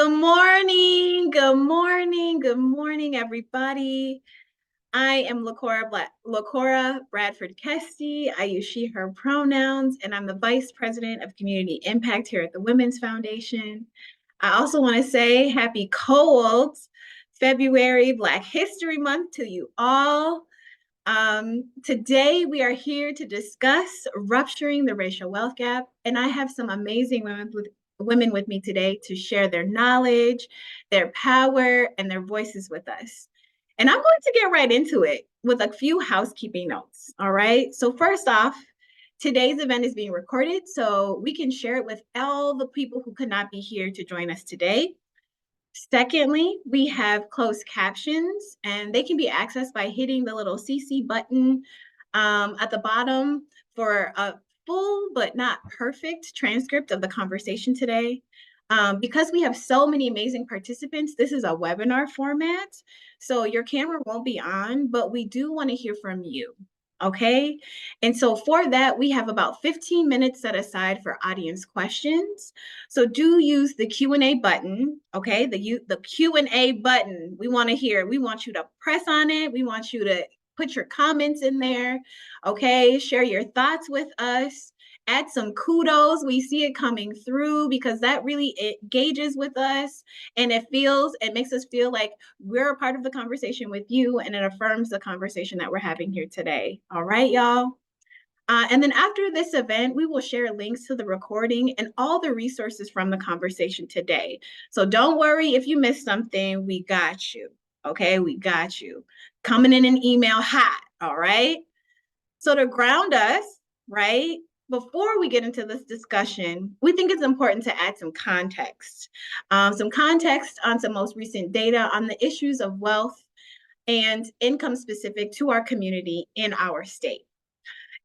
Good morning, good morning, good morning, everybody. I am LaCora Bradford Kesty. I use she, her pronouns, and I'm the Vice President of Community Impact here at the Women's Foundation. I also want to say happy cold February Black History Month to you all. Today we are here to discuss rupturing the racial wealth gap, and I have some amazing women with me today to share their knowledge, their power, and their voices with us. And I'm going to get right into it with a few housekeeping notes. All right. So first off, today's event is being recorded so we can share it with all the people who could not be here to join us today. Secondly, we have closed captions, and they can be accessed by hitting the little CC button at the bottom for a full but not perfect transcript of the conversation today. Because we have so many amazing participants, this is a webinar format, so your camera won't be on, but we do want to hear from you. Okay. And so for that, we have about 15 minutes set aside for audience questions. So do use the Q&A button, okay? The Q&A button. We want to hear, we want you to press on it. We want you to put your comments in there, okay? Share your thoughts with us. Add some kudos. We see it coming through because that really engages with us, and it makes us feel like we're a part of the conversation with you, and it affirms the conversation that we're having here today. All right, y'all. And then after this event, we will share links to the recording and all the resources from the conversation today. So don't worry if you missed something, we got you. Okay, we got you. Coming in an email hot, all right? So to ground us, right? Before we get into this discussion, we think it's important to add some context on some most recent data on the issues of wealth and income specific to our community in our state.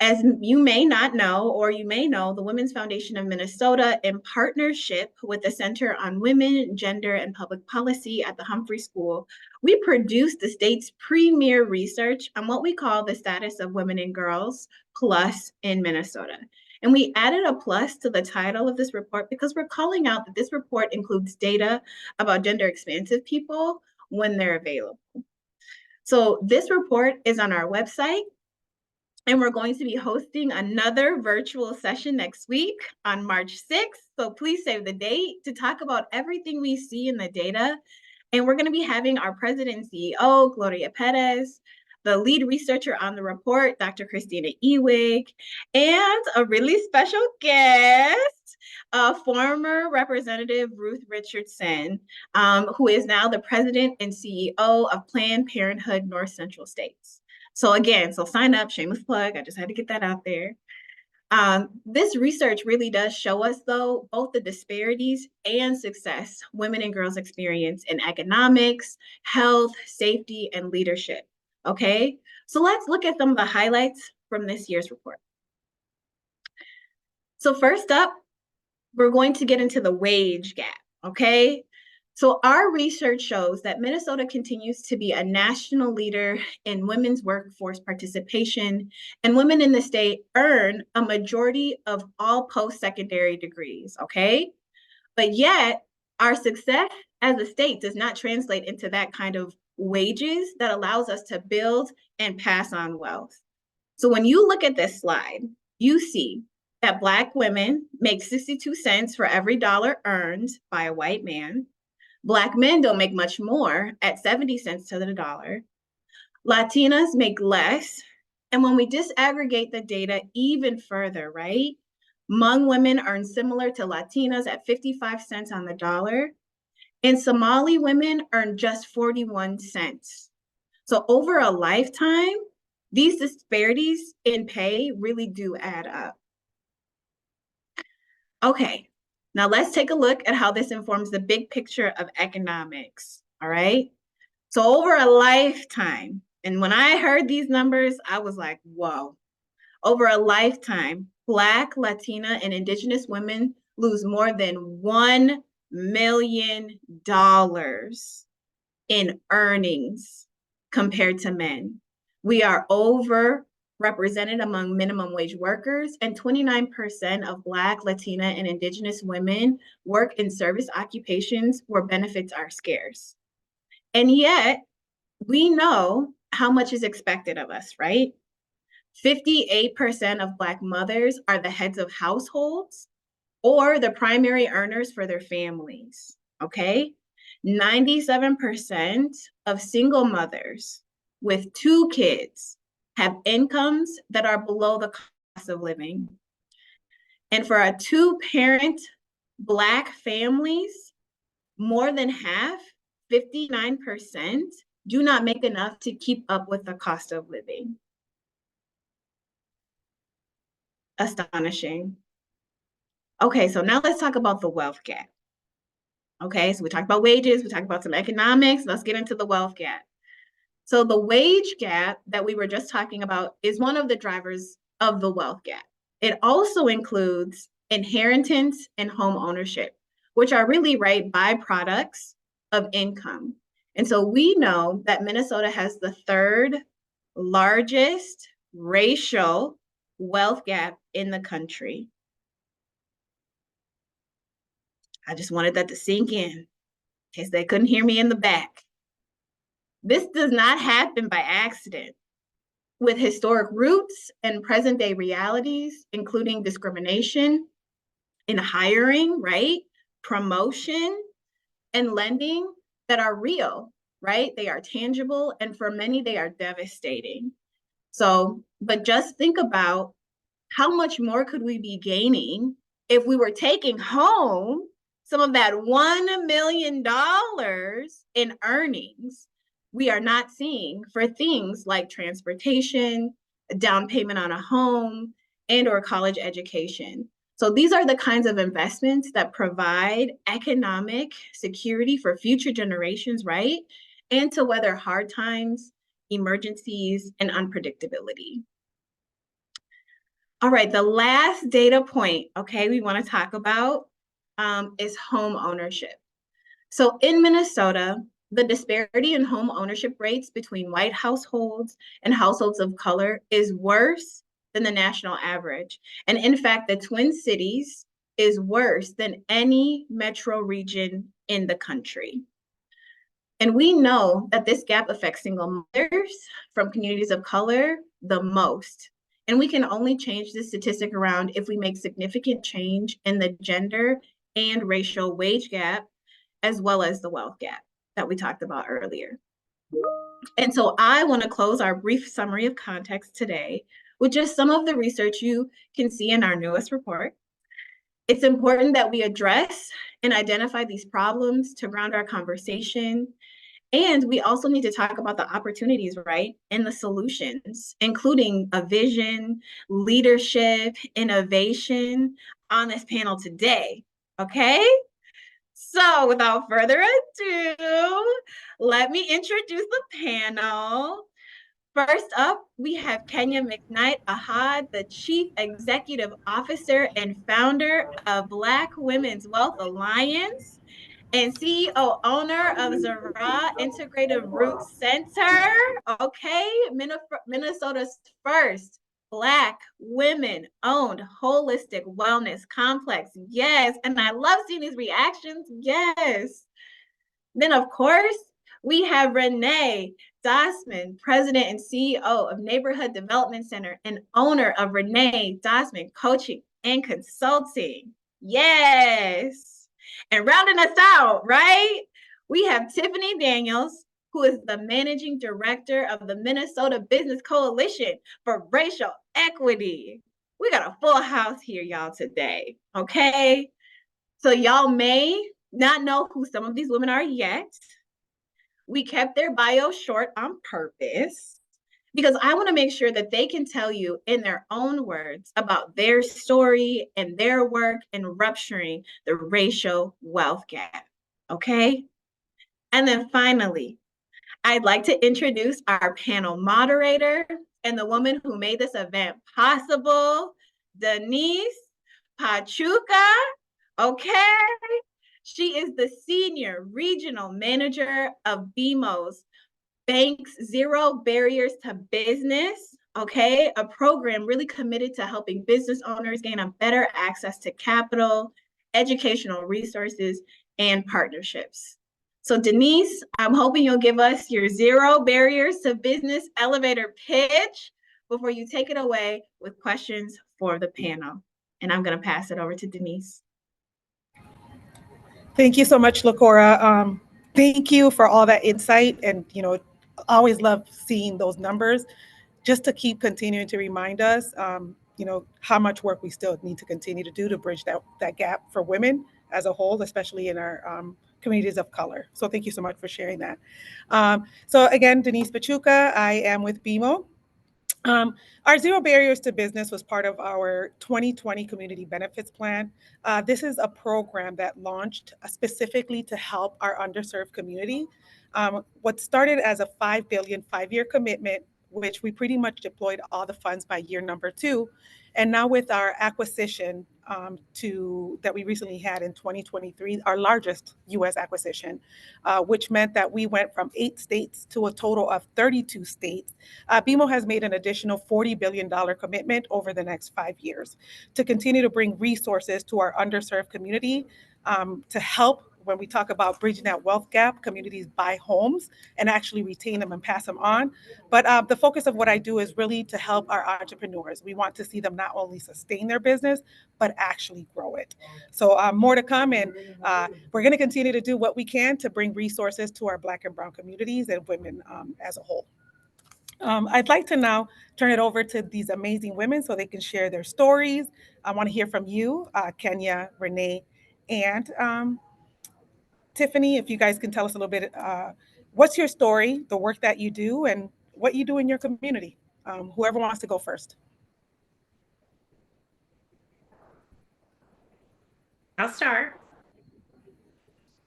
As you may not know, or you may know, the Women's Foundation of Minnesota, in partnership with the Center on Women, Gender, and Public Policy at the Humphrey School, we produced the state's premier research on what we call the status of women and girls plus in Minnesota. And we added a plus to the title of this report because we're calling out that this report includes data about gender expansive people when they're available. So this report is on our website. And we're going to be hosting another virtual session next week on March 6th. So please save the date to talk about everything we see in the data. And we're going to be having our president and CEO, Gloria Perez, the lead researcher on the report, Dr. Christina Ewig, and a really special guest, former Representative Ruth Richardson, who is now the president and CEO of Planned Parenthood North Central States. So again, sign up, shameless plug. I just had to get that out there. This research really does show us, though, both the disparities and success women and girls experience in economics, health, safety, and leadership. Okay, so let's look at some of the highlights from this year's report. So first up, we're going to get into the wage gap. Okay, so our research shows that Minnesota continues to be a national leader in women's workforce participation, and women in the state earn a majority of all post-secondary degrees, okay? But yet, our success as a state does not translate into that kind of wages that allows us to build and pass on wealth. So when you look at this slide, you see that Black women make 62 cents for every dollar earned by a white man. Black men don't make much more at 70 cents to the dollar. Latinas make less. And when we disaggregate the data even further, right? Hmong women earn similar to Latinas at 55 cents on the dollar. And Somali women earn just 41 cents. So over a lifetime, these disparities in pay really do add up. Okay, now let's take a look at how this informs the big picture of economics, all right? So over a lifetime, and when I heard these numbers, I was like, whoa. Over a lifetime, Black, Latina, and Indigenous women lose more than $1 million in earnings compared to men. We are over represented among minimum wage workers, and 29% of Black, Latina, and Indigenous women work in service occupations where benefits are scarce. And yet, we know how much is expected of us, right? 58% of Black mothers are the heads of households or the primary earners for their families, okay? 97% of single mothers with 2 kids have incomes that are below the cost of living. And for our 2-parent Black families, more than half, 59%, do not make enough to keep up with the cost of living. Astonishing. Okay, so now let's talk about the wealth gap. Okay, so we talked about wages, we talked about some economics, let's get into the wealth gap. So the wage gap that we were just talking about is one of the drivers of the wealth gap. It also includes inheritance and home ownership, which are really, right, byproducts of income. And so we know that Minnesota has the 3rd largest racial wealth gap in the country. I just wanted that to sink in case they couldn't hear me in the back. This does not happen by accident. With historic roots and present day realities, including discrimination in hiring, right? Promotion and lending that are real, right? They are tangible, and for many, they are devastating. So, but just think about how much more could we be gaining if we were taking home some of that $1 million in earnings we are not seeing for things like transportation, down payment on a home, and or college education. So these are the kinds of investments that provide economic security for future generations, right? And to weather hard times, emergencies, and unpredictability. All right, the last data point, okay, we want to talk about is home ownership. So in Minnesota, the disparity in home ownership rates between white households and households of color is worse than the national average. And in fact, the Twin Cities is worse than any metro region in the country. And we know that this gap affects single mothers from communities of color the most. And we can only change this statistic around if we make significant change in the gender and racial wage gap, as well as the wealth gap that we talked about earlier. And so I want to close our brief summary of context today with just some of the research you can see in our newest report. It's important that we address and identify these problems to ground our conversation. And we also need to talk about the opportunities, right, and the solutions, including a vision, leadership, innovation on this panel today, okay? So without further ado, let me introduce the panel. First up, we have Kenya McKnight Ahad, the Chief Executive Officer and founder of Black Women's Wealth Alliance and CEO owner of Zara Integrative Root Center, okay? Minnesota's first Black women-owned holistic wellness complex. Yes, and I love seeing these reactions. Yes. Then, of course, we have Renee Dossman, President and CEO of Neighborhood Development Center and owner of Renee Dossman Coaching and Consulting. Yes. And rounding us out, right? We have Tiffany Daniels, who is the Managing Director of the Minnesota Business Coalition for Racial Equity. We got a full house here, y'all, today, okay? So y'all may not know who some of these women are yet. We kept their bio short on purpose because I want to make sure that they can tell you in their own words about their story and their work in rupturing the racial wealth gap, okay? And then finally, I'd like to introduce our panel moderator and the woman who made this event possible, Denise Pachuca, okay? She is the Senior Regional Manager of BMO's Bank's Zero Barriers to Business, okay? A program really committed to helping business owners gain a better access to capital, educational resources, and partnerships. So Denise, I'm hoping you'll give us your zero barriers to business elevator pitch before you take it away with questions for the panel. And I'm going to pass it over to Denise. Thank you so much, LaCora. Thank you for all that insight. And, always love seeing those numbers just to keep continuing to remind us, how much work we still need to continue to do to bridge that gap for women as a whole, especially in our communities of color. So thank you so much for sharing that. So again, Denise Pachuca, I am with BMO. Our Zero Barriers to Business was part of our 2020 Community Benefits Plan. This is a program that launched specifically to help our underserved community. What started as a $5 billion 5-year commitment, which we pretty much deployed all the funds by year number 2. And now with our acquisition that we recently had in 2023, our largest U.S. acquisition, which meant that we went from 8 states to a total of 32 states. BMO has made an additional $40 billion commitment over the next 5 years to continue to bring resources to our underserved community to help when we talk about bridging that wealth gap, communities buy homes and actually retain them and pass them on. But the focus of what I do is really to help our entrepreneurs. We want to see them not only sustain their business, but actually grow it. So more to come. And we're going to continue to do what we can to bring resources to our Black and Brown communities and women as a whole. I'd like to now turn it over to these amazing women so they can share their stories. I want to hear from you, Kenya, Renee, and Tiffany, if you guys can tell us a little bit, what's your story, the work that you do, and what you do in your community? Whoever wants to go first. I'll start.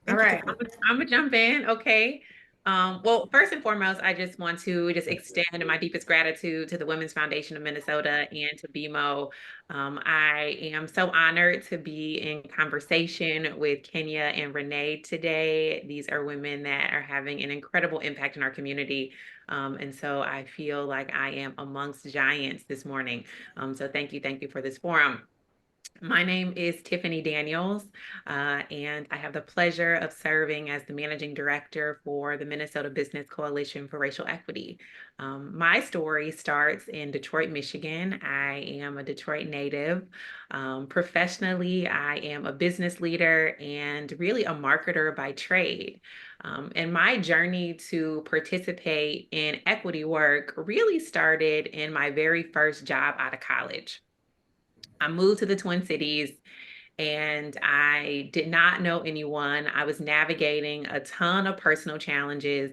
All right, I'm gonna jump in. Okay. Well, first and foremost, I just want to extend my deepest gratitude to the Women's Foundation of Minnesota and to BMO. I am so honored to be in conversation with Kenya and Renee today. These are women that are having an incredible impact in our community. And so I feel like I am amongst giants this morning. So thank you for this forum. My name is Tiffany Daniels, and I have the pleasure of serving as the Managing Director for the Minnesota Business Coalition for Racial Equity. My story starts in Detroit, Michigan. I am a Detroit native. Professionally, I am a business leader and really a marketer by trade. And my journey to participate in equity work really started in my very first job out of college. I moved to the Twin Cities and I did not know anyone. I was navigating a ton of personal challenges.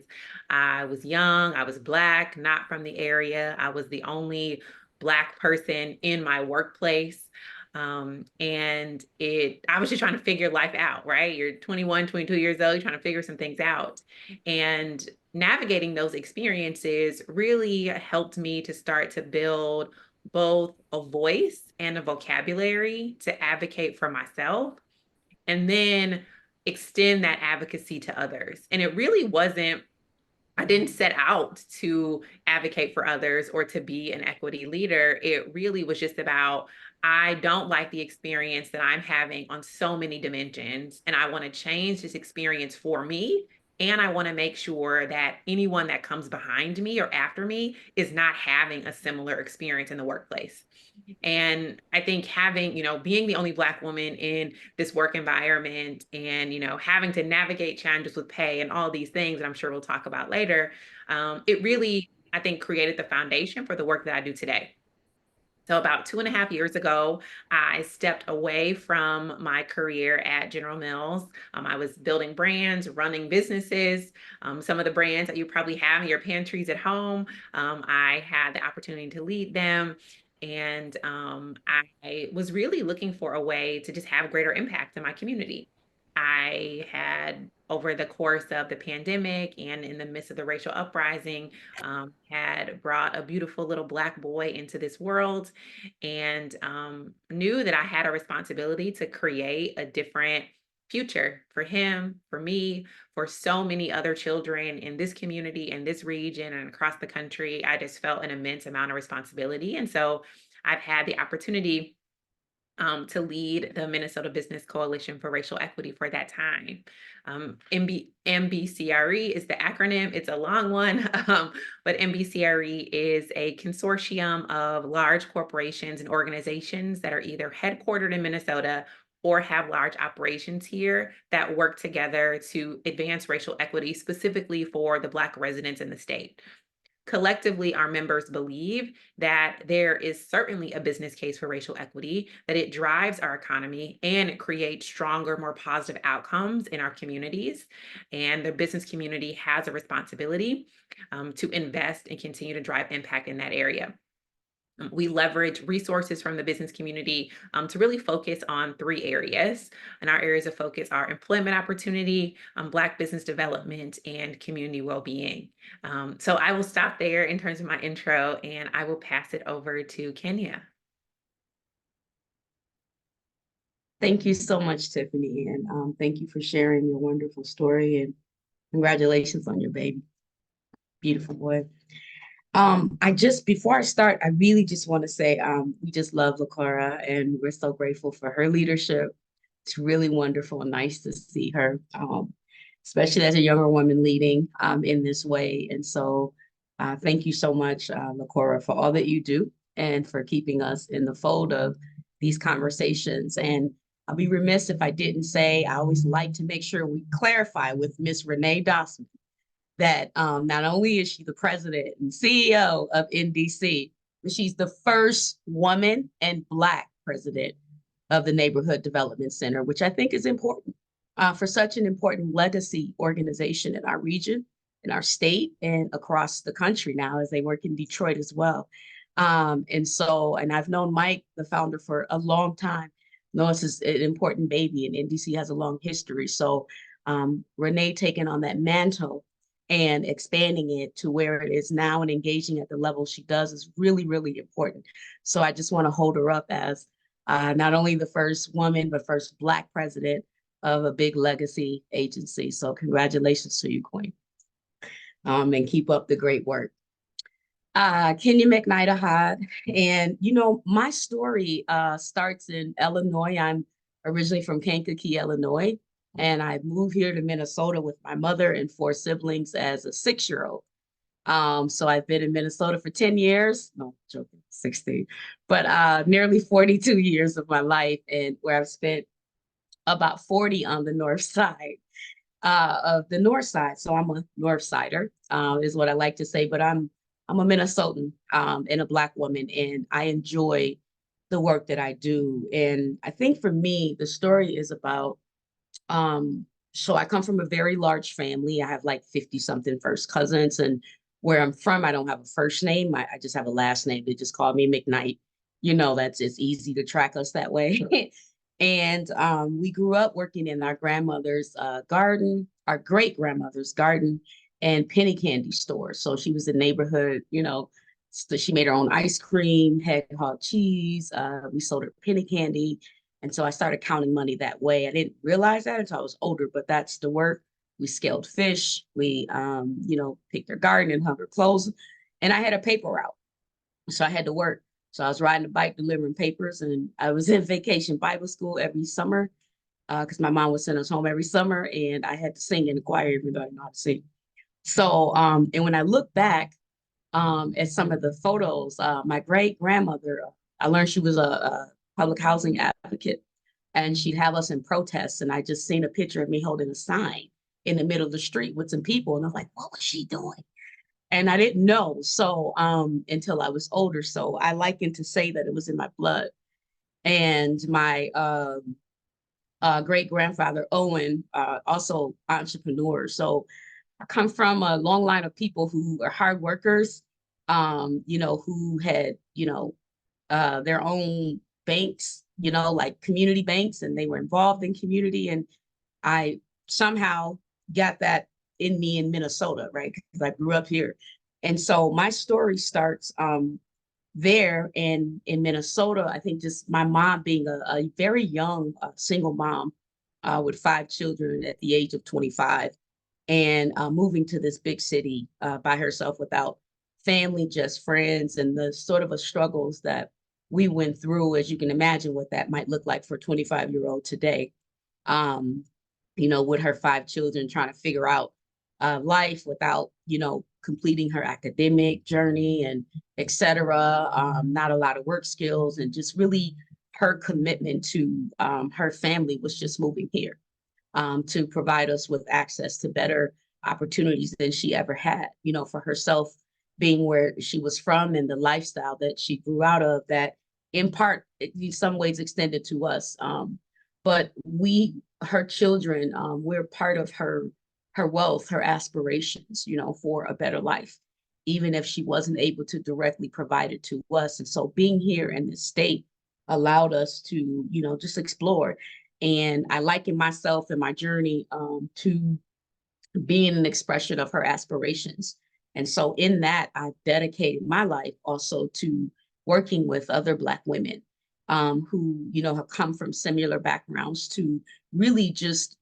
I was young, I was Black, not from the area. I was the only Black person in my workplace. And I was just trying to figure life out, right? You're 21, 22 years old, you're trying to figure some things out. And navigating those experiences really helped me to start to build both a voice and a vocabulary to advocate for myself, and then extend that advocacy to others. And it really wasn't, I didn't set out to advocate for others or to be an equity leader. It really was just about, I don't like the experience that I'm having on so many dimensions, and I want to change this experience for me. And I want to make sure that anyone that comes behind me or after me is not having a similar experience in the workplace. And I think having, being the only Black woman in this work environment and, having to navigate challenges with pay and all these things that I'm sure we'll talk about later, it really, I think, created the foundation for the work that I do today. So about 2.5 years ago, I stepped away from my career at General Mills. I was building brands, running businesses. Some of the brands that you probably have in your pantries at home, I had the opportunity to lead them. And I was really looking for a way to just have greater impact in my community. I had, over the course of the pandemic and in the midst of the racial uprising, had brought a beautiful little Black boy into this world, and knew that I had a responsibility to create a different future for him, for me, for so many other children in this community, in this region, and across the country. I just felt an immense amount of responsibility. And so I've had the opportunity to lead the Minnesota Business Coalition for Racial Equity for that time. MBCRE is the acronym. It's a long one, but MBCRE is a consortium of large corporations and organizations that are either headquartered in Minnesota or have large operations here that work together to advance racial equity, specifically for the Black residents in the state. Collectively, our members believe that there is certainly a business case for racial equity, that it drives our economy and it creates stronger, more positive outcomes in our communities. And the business community has a responsibility to invest and continue to drive impact in that area. We leverage resources from the business community to really focus on 3 areas. And our areas of focus are employment opportunity, Black business development, and community well-being. So I will stop there in terms of my intro, and I will pass it over to Kenya. Thank you so much, Tiffany, and thank you for sharing your wonderful story, and congratulations on your baby. Beautiful boy. Before I start, I really just want to say we just love LaCora, and we're so grateful for her leadership. It's really wonderful and nice to see her, especially as a younger woman leading in this way. And so thank you so much, LaCora, for all that you do and for keeping us in the fold of these conversations. And I'll be remiss if I didn't say, I always like to make sure we clarify with Miss Renee Dossman that not only is she the president and CEO of NDC, but she's the first woman and Black president of the Neighborhood Development Center, which I think is important for such an important legacy organization in our region, in our state, and across the country now as they work in Detroit as well. And I've known Mike, the founder, for a long time. This is an important baby, and NDC has a long history. So Renee taking on that mantle and expanding it to where it is now and engaging at the level she does is really, really important. So I just want to hold her up as not only the first woman, but first Black president of a big legacy agency. So congratulations to you, Queen. And keep up the great work. Kenya McKnight-Ahad. And, my story starts in Illinois. I'm originally from Kankakee, Illinois. And I moved here to Minnesota with my mother and 4 siblings as a 6-year-old. So I've been in Minnesota for 10 years. No, joking, 16. But nearly 42 years of my life, and where I've spent about 40 on the north side of the north side. So I'm a north sider, is what I like to say. But I'm a Minnesotan and a Black woman, and I enjoy the work that I do. And I think for me, the story is about so I come from a very large family. I have like 50 something first cousins, and where I'm from, I don't have a first name. I just have a last name. They just call me McKnight. It's easy to track us that way. And we grew up working in our grandmother's garden, our great grandmother's garden and penny candy store. So she was a neighborhood, so she made her own ice cream, hedgehog cheese. We sold her penny candy. And so I started counting money that way. I didn't realize that until I was older, but that's the work. We scaled fish. We, picked their garden and hung her clothes. And I had a paper route. So I had to work. So I was riding a bike, delivering papers, and I was in vacation Bible school every summer because my mom would send us home every summer, and I had to sing in the choir, even though I didn't know how to sing. So, and when I look back at some of the photos, my great grandmother, I learned she was a public housing advocate, and she'd have us in protests. And I just seen a picture of me holding a sign in the middle of the street with some people. And I'm like, what was she doing? And I didn't know. So until I was older. So I liken to say that it was in my blood. And my great grandfather, Owen, also entrepreneur. So I come from a long line of people who are hard workers, who had, their own banks, like community banks, and they were involved in community. And I somehow got that in me in Minnesota, right? Because I grew up here. And so my story starts there in Minnesota. I think just my mom being a very young single mom with 5 children at the age of 25, and moving to this big city by herself without family, just friends, and the sort of a struggles that we went through, as you can imagine what that might look like for a 25-year-old today. With her 5 children, trying to figure out life without, completing her academic journey and et cetera. Not a lot of work skills, and just really her commitment to her family was just moving here to provide us with access to better opportunities than she ever had, for herself, being where she was from and the lifestyle that she grew out of, that in part, in some ways extended to us. But her children, we're part of her wealth, her aspirations, for a better life, even if she wasn't able to directly provide it to us. And so being here in this state allowed us to, just explore. And I liken myself and my journey to being an expression of her aspirations. And so in that, I've dedicated my life also to working with other Black women who, have come from similar backgrounds, to really just,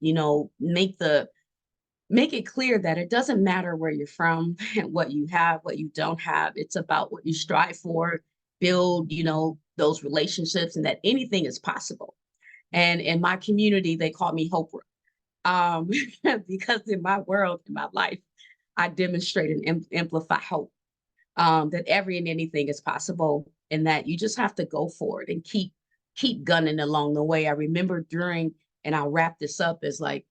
make it clear that it doesn't matter where you're from and what you have, what you don't have. It's about what you strive for, build, those relationships, and that anything is possible. And in my community, they call me Hope, because in my world, in my life, I demonstrate and amplify hope, that every and anything is possible, and that you just have to go for it and keep gunning along the way. I remember and I'll wrap this up, as like,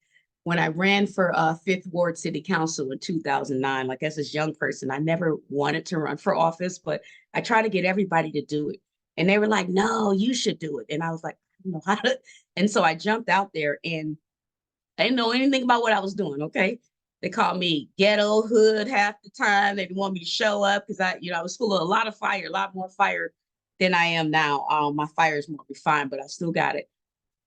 when I ran for 5th Ward City Council in 2009, like as this young person, I never wanted to run for office, but I tried to get everybody to do it. And they were like, no, you should do it. And I was like, I don't know how to. And so I jumped out there, and I didn't know anything about what I was doing, okay? They called me ghetto hood half the time. They didn't want me to show up because I was full of a lot of fire, a lot more fire than I am now. My fire is more refined, but I still got it.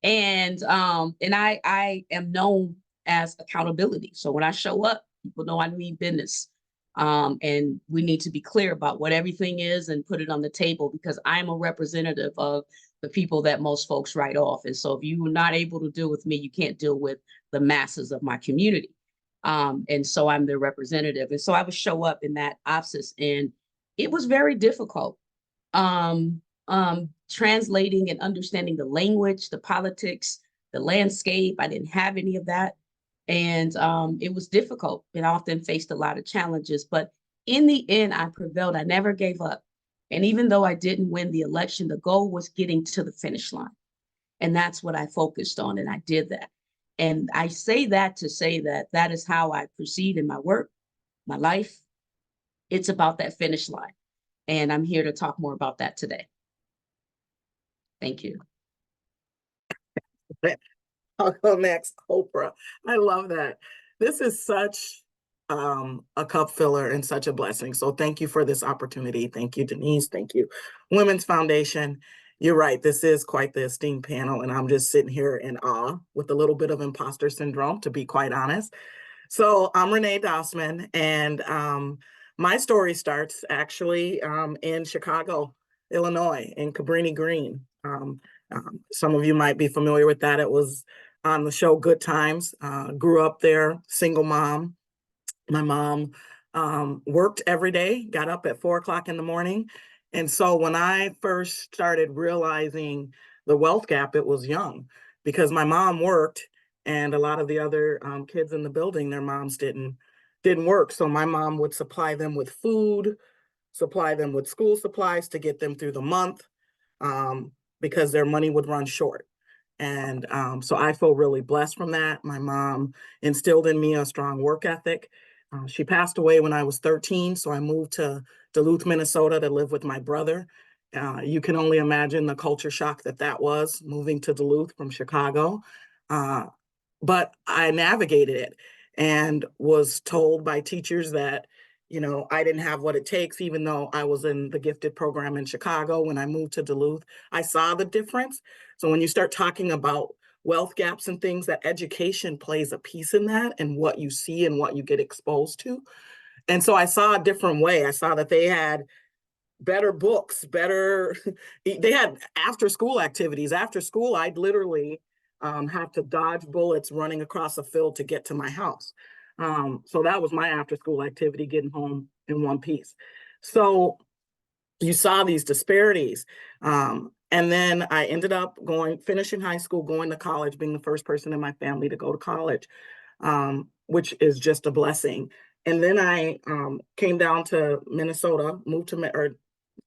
And I am known as accountability. So when I show up, people know I mean business. And we need to be clear about what everything is and put it on the table, because I'm a representative of the people that most folks write off. And so if you're not able to deal with me, you can't deal with the masses of my community. And so I'm the representative. And so I would show up in that office, and it was very difficult. Translating and understanding the language, the politics, the landscape. I didn't have any of that. And it was difficult, and I often faced a lot of challenges, but in the end, I prevailed. I never gave up. And even though I didn't win the election, the goal was getting to the finish line. And that's what I focused on, and I did that. And I say that to say that that is how I proceed in my work, my life. It's about that finish line. And I'm here to talk more about that today. Thank you. I'll go next, Oprah. I love that. This is such a cup filler and such a blessing. So thank you for this opportunity. Thank you, Denise. Thank you, Women's Foundation. You're right. This is quite the esteemed panel, and I'm just sitting here in awe with a little bit of imposter syndrome, to be quite honest. So I'm Renee Dossman, and my story starts actually in Chicago, Illinois, in Cabrini Green. Some of you might be familiar with that. It was on the show Good Times. Grew up there, single mom. My mom worked every day, got up at 4 o'clock in the morning. And so when I first started realizing the wealth gap, it was young, because my mom worked, and a lot of the other kids in the building, their moms didn't work. So my mom would supply them with food, supply them with school supplies to get them through the month, because their money would run short. And so I feel really blessed from that. My mom instilled in me a strong work ethic. She passed away when I was 13, so I moved to Duluth, Minnesota to live with my brother. You can only imagine the culture shock that was, moving to Duluth from Chicago. But I navigated it and was told by teachers that, I didn't have what it takes, even though I was in the gifted program in Chicago. When I moved to Duluth, I saw the difference. So when you start talking about wealth gaps and things, that education plays a piece in that, and what you see and what you get exposed to. And so I saw a different way. I saw that they had better books, they had after school activities. After school, I'd literally have to dodge bullets running across a field to get to my house. So that was my after school activity, getting home in one piece. So you saw these disparities. And then I ended up finishing high school, going to college, being the first person in my family to go to college, which is just a blessing. And then I came down to Minnesota,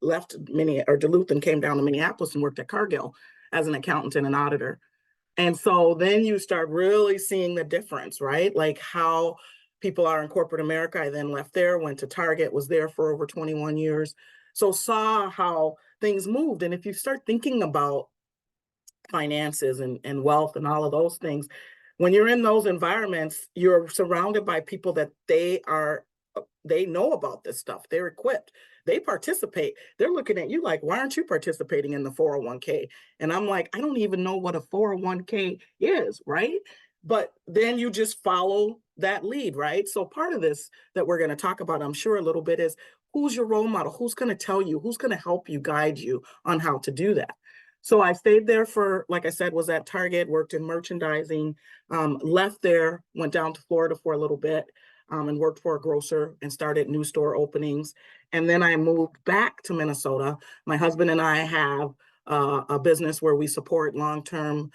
left Duluth and came down to Minneapolis and worked at Cargill as an accountant and an auditor. And so then you start really seeing the difference, right? Like how people are in corporate America. I then left there, went to Target, was there for over 21 years. So saw how things moved. And if you start thinking about finances and wealth and all of those things, when you're in those environments, you're surrounded by people that they know about this stuff. They're equipped. They participate. They're looking at you like, why aren't you participating in the 401k? And I'm like, I don't even know what a 401k is, right? But then you just follow that lead, right? So part of this that we're going to talk about, I'm sure a little bit, is who's your role model? Who's going to tell you? Who's going to help you, guide you on how to do that? So I stayed there for, like I said, was at Target, worked in merchandising, left there, went down to Florida for a little bit, and worked for a grocer and started new store openings. And then I moved back to Minnesota. My husband and I have a business where we support long-term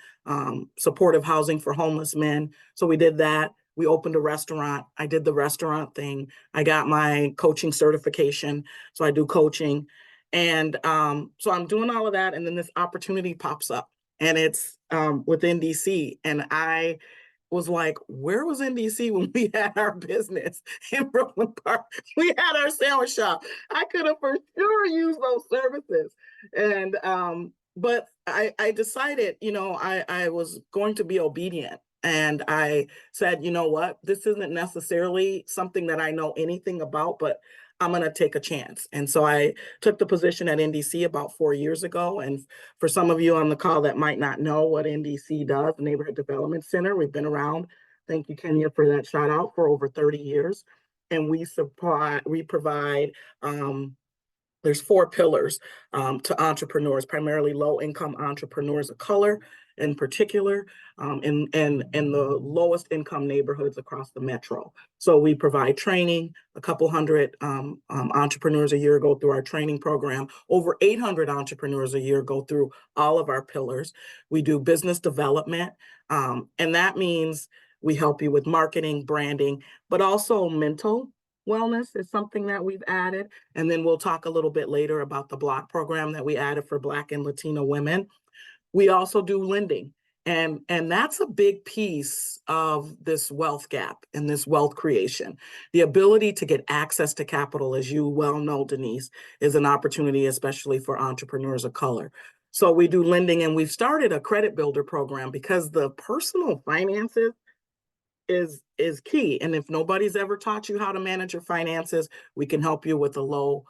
supportive housing for homeless men. So we did that. We opened a restaurant. I did the restaurant thing. I got my coaching certification. So I do coaching. And so I'm doing all of that. And then this opportunity pops up, and it's with NDC. And I was like, where was NDC when we had our business in Brooklyn Park? We had our sandwich shop. I could have for sure used those services. And but I decided, I was going to be obedient. And I said, you know what, this isn't necessarily something that I know anything about, but I'm going to take a chance. And so I took the position at NDC about 4 years ago. And for some of you on the call that might not know what NDC does, Neighborhood Development Center, we've been around. Thank you, Kenya, for that shout out, for over 30 years. And we provide, there's 4 pillars to entrepreneurs, primarily low-income entrepreneurs of color in particular, in the lowest income neighborhoods across the metro. So we provide training. A couple hundred entrepreneurs a year go through our training program. Over 800 entrepreneurs a year go through all of our pillars. We do business development, and that means we help you with marketing, branding, but also mental wellness is something that we've added. And then we'll talk a little bit later about the block program that we added for Black and Latino women. We also do lending. And that's a big piece of this wealth gap and this wealth creation. The ability to get access to capital, as you well know, Denise, is an opportunity, especially for entrepreneurs of color. So we do lending, and we've started a credit builder program because the personal finances is key. And if nobody's ever taught you how to manage your finances, we can help you with a low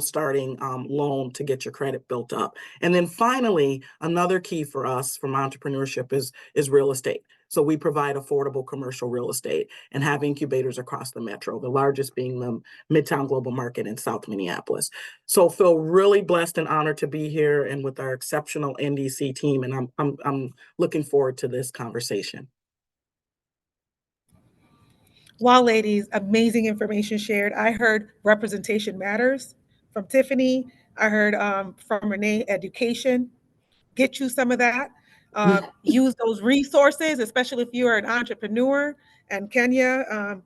starting loan to get your credit built up. And then finally, another key for us from entrepreneurship is real estate. So we provide affordable commercial real estate and have incubators across the metro, the largest being the Midtown Global Market in South Minneapolis. So feel really blessed and honored to be here and with our exceptional NDC team. And I'm looking forward to this conversation. Wow, ladies, amazing information shared. I heard representation matters from Tiffany. I heard from Renee, education. Get you some of that. Use those resources, especially if you're an entrepreneur. And Kenya,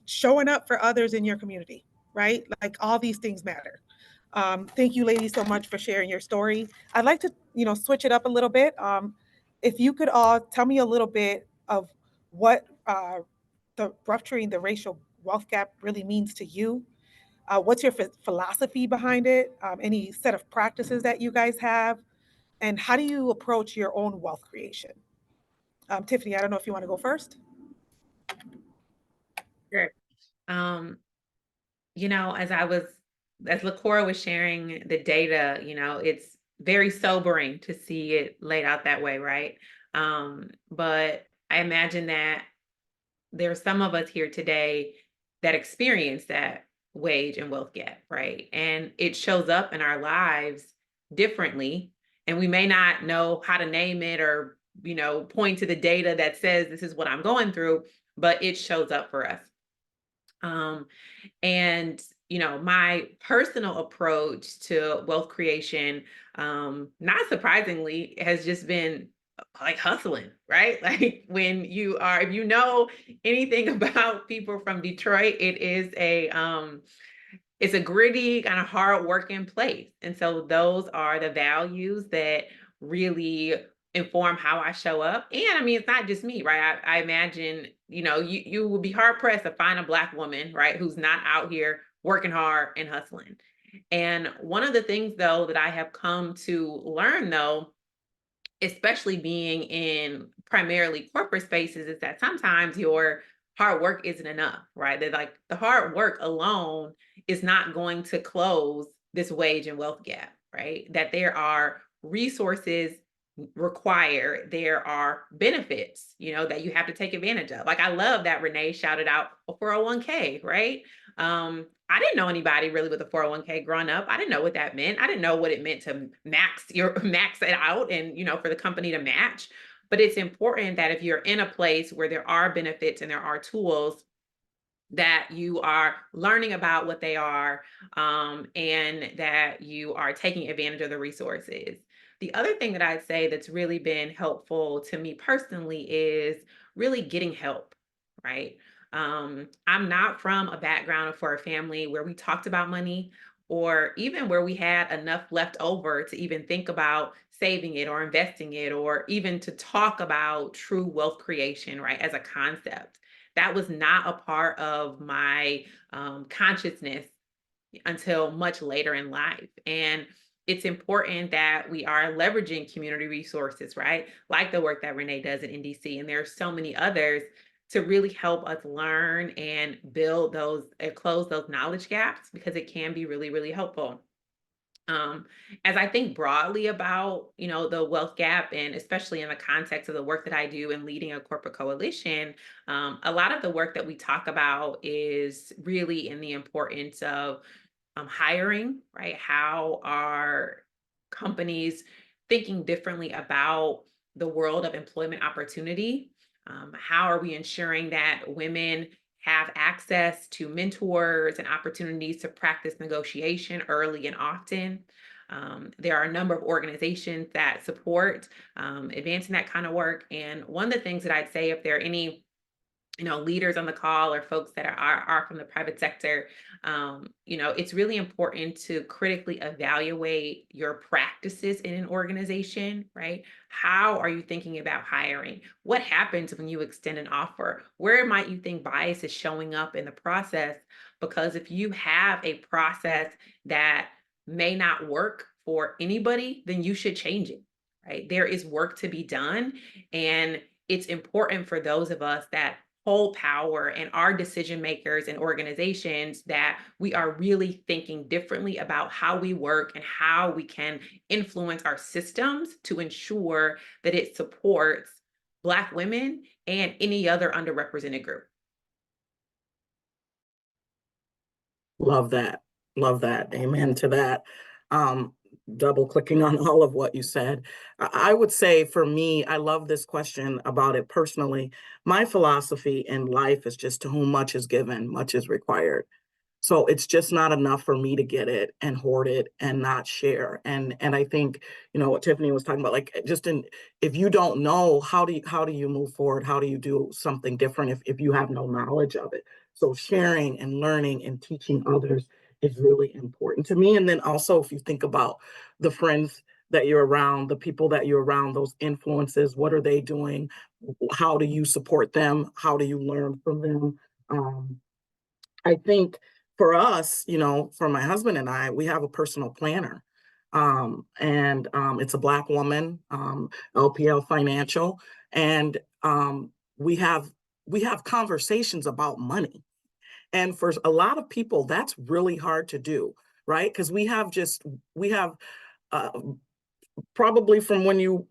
showing up for others in your community, right? Like all these things matter. Thank you, ladies, so much for sharing your story. I'd like to, switch it up a little bit. If you could all tell me a little bit of what the rupturing the racial wealth gap really means to you. What's your philosophy behind it? Any set of practices that you guys have? And how do you approach your own wealth creation? Tiffany, I don't know if you want to go first. Sure. As LaCora was sharing the data, it's very sobering to see it laid out that way, right? But I imagine that there are some of us here today that experience that wage and wealth gap, right? And it shows up in our lives differently And we may not know how to name it or, point to the data that says this is what I'm going through, but it shows up for us. And, my personal approach to wealth creation, not surprisingly, has just been like hustling, right? Like if you know anything about people from Detroit, it's a gritty kind of hard working place. And so those are the values that really inform how I show up. And I mean, it's not just me, right? I imagine, you would be hard pressed to find a Black woman, right, who's not out here working hard and hustling. And one of the things though that I have come to learn though, especially being in primarily corporate spaces, is that sometimes your hard work isn't enough, right? That like the hard work alone is not going to close this wage and wealth gap, right? That there are resources required, there are benefits, that you have to take advantage of. Like I love that Renee shouted out a 401k, right? I didn't know anybody really with a 401k growing up. I didn't know what that meant. I didn't know what it meant to max it out and, for the company to match. But it's important that if you're in a place where there are benefits and there are tools, that you are learning about what they are, and that you are taking advantage of the resources. The other thing that I'd say that's really been helpful to me personally is really getting help, right? I'm not from a background for a family where we talked about money or even where we had enough left over to even think about saving it or investing it or even to talk about true wealth creation, right, as a concept. That was not a part of my consciousness until much later in life. And it's important that we are leveraging community resources, right? Like the work that Renee does at NDC. And there are so many others to really help us learn and build those and close those knowledge gaps, because it can be really, really helpful. As I think broadly about, the wealth gap, and especially in the context of the work that I do in leading a corporate coalition, a lot of the work that we talk about is really in the importance of hiring, right? How are companies thinking differently about the world of employment opportunity? How are we ensuring that women have access to mentors and opportunities to practice negotiation early and often? There are a number of organizations that support advancing that kind of work. And one of the things that I'd say, if there are any leaders on the call or folks that are from the private sector, it's really important to critically evaluate your practices in an organization, right? How are you thinking about hiring? What happens when you extend an offer? Where might you think bias is showing up in the process? Because if you have a process that may not work for anybody, then you should change it, right? There is work to be done. And it's important for those of us that hold power and our decision makers and organizations that we are really thinking differently about how we work and how we can influence our systems to ensure that it supports Black women and any other underrepresented group. Love that. Love that. Amen to that. Double clicking on all of what you said. I would say for me, I love this question about it personally. My philosophy in life is just to whom much is given, much is required. So it's just not enough for me to get it and hoard it and not share. And I think, what Tiffany was talking about, like if you don't know, how do you move forward? How do you do something different if you have no knowledge of it? So sharing and learning and teaching others is really important to me. And then also, if you think about the friends that you're around, the people that you're around, those influences, what are they doing? How do you support them? How do you learn from them? I think for us, for my husband and I, we have a personal planner. And it's a Black woman, LPL Financial. And we have conversations about money. And for a lot of people, that's really hard to do, right? Because we have probably from when you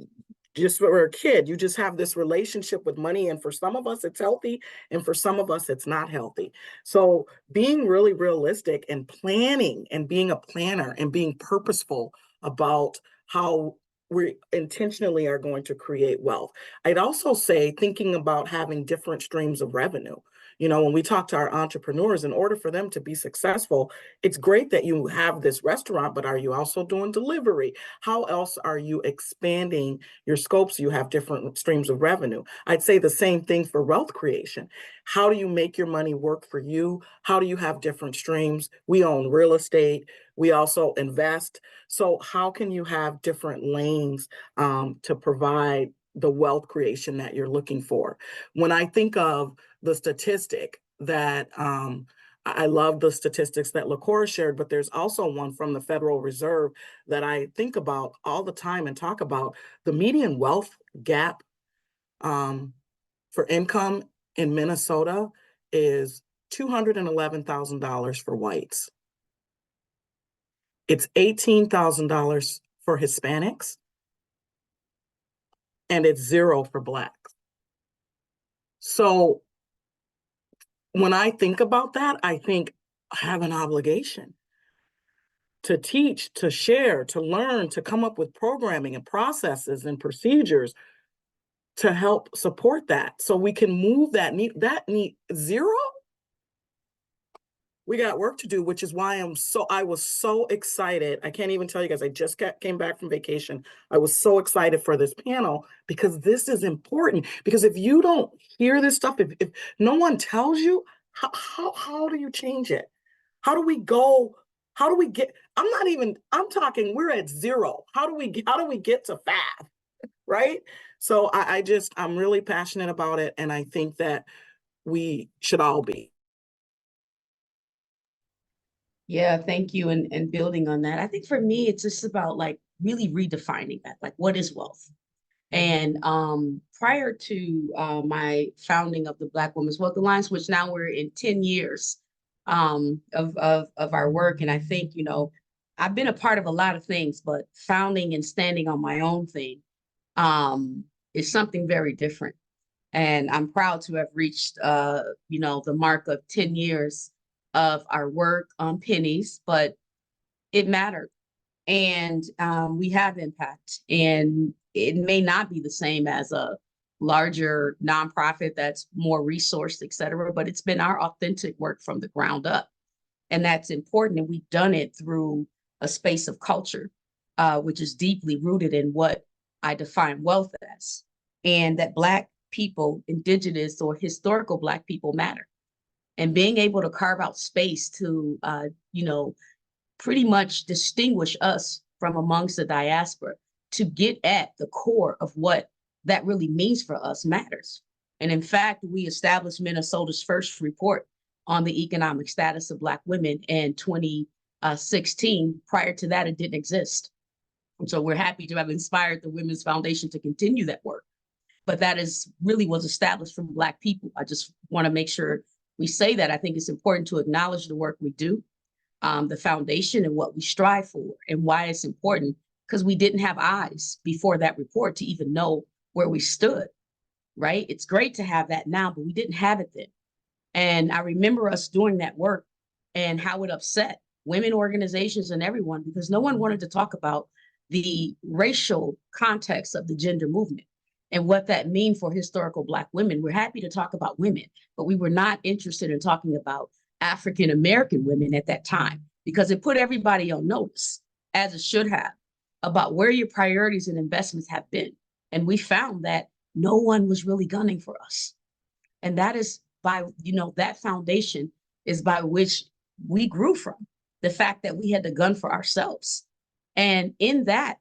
just were a kid, you just have this relationship with money. And for some of us, it's healthy. And for some of us, it's not healthy. So being really realistic and planning and being a planner and being purposeful about how we intentionally are going to create wealth. I'd also say thinking about having different streams of revenue. You know, when we talk to our entrepreneurs, in order for them to be successful, it's great that you have this restaurant, but are you also doing delivery? How else are you expanding your scope so you have different streams of revenue? I'd say the same thing for wealth creation. How do you make your money work for you? How do you have different streams? We own real estate. We also invest. So how can you have different lanes to provide the wealth creation that you're looking for? When I think of the statistic that I love the statistics that LaCora shared, but there's also one from the Federal Reserve that I think about all the time and talk about. The median wealth gap for income in Minnesota is $211,000 for whites. It's $18,000 for Hispanics, and it's 0 for Blacks. So when I think about that, I think I have an obligation to teach, to share, to learn, to come up with programming and processes and procedures to help support that so we can move that need 0. We got work to do, which is why I was so excited. I can't even tell you guys, I just came back from vacation. I was so excited for this panel because this is important. Because if you don't hear this stuff, if no one tells you, how do you change it? How do we go? How do we get, I'm talking, we're at 0. How do we get to 5? Right? So I'm really passionate about it. And I think that we should all be. Yeah, thank you. And building on that, I think for me, it's just about like really redefining that, like what is wealth? And prior to my founding of the Black Women's Wealth Alliance, which now we're in 10 years of our work. And I think, you know, I've been a part of a lot of things, but founding and standing on my own thing is something very different. And I'm proud to have reached, you know, the mark of 10 years of our work on pennies, but it mattered. And we have impact. And it may not be the same as a larger nonprofit that's more resourced, et cetera, but it's been our authentic work from the ground up. And that's important. And we've done it through a space of culture, which is deeply rooted in what I define wealth as, and that Black people, indigenous or historical Black people matter. And being able to carve out space to, you know, pretty much distinguish us from amongst the diaspora to get at the core of what that really means for us matters. And in fact, we established Minnesota's first report on the economic status of Black women in 2016. Prior to that, it didn't exist. And so we're happy to have inspired the Women's Foundation to continue that work. But that is really was established from Black people. I just want to make sure we say that. I think it's important to acknowledge the work we do, the foundation and what we strive for and why it's important, because we didn't have eyes before that report to even know where we stood, right? It's great to have that now, but we didn't have it then. And I remember us doing that work and how it upset women organizations and everyone, because no one wanted to talk about the racial context of the gender movement and what that means for historical Black women. We're happy to talk about women, but we were not interested in talking about African-American women at that time, because it put everybody on notice, as it should have, about where your priorities and investments have been. And we found that no one was really gunning for us. And that is by, you know, that foundation is by which we grew from, the fact that we had to gun for ourselves. And in that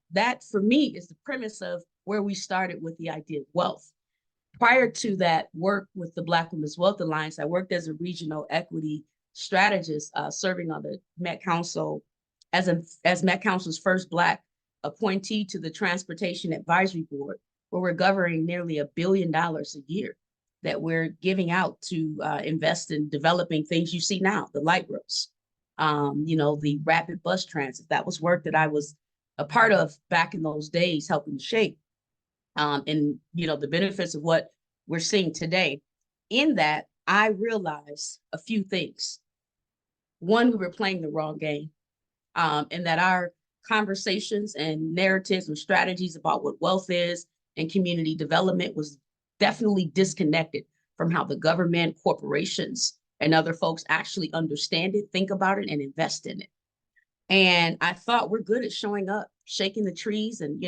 for me is the premise of where we started with the idea of wealth. Prior to that work with the Black Women's Wealth Alliance, I worked as a regional equity strategist, serving on the Met Council as Met Council's first Black appointee to the Transportation Advisory Board, where we're governing nearly $1 billion a year that we're giving out to invest in developing things you see now, the light rails, you know, the rapid bus transit. That was work that I was a part of back in those days, helping shape. And, you know, the benefits of what we're seeing today. In that, I realized a few things. One, we were playing the wrong game, and that our conversations and narratives and strategies about what wealth is and community development was definitely disconnected from how the government, corporations, and other folks actually understand it, think about it, and invest in it. And I thought we're good at showing up, shaking the trees and,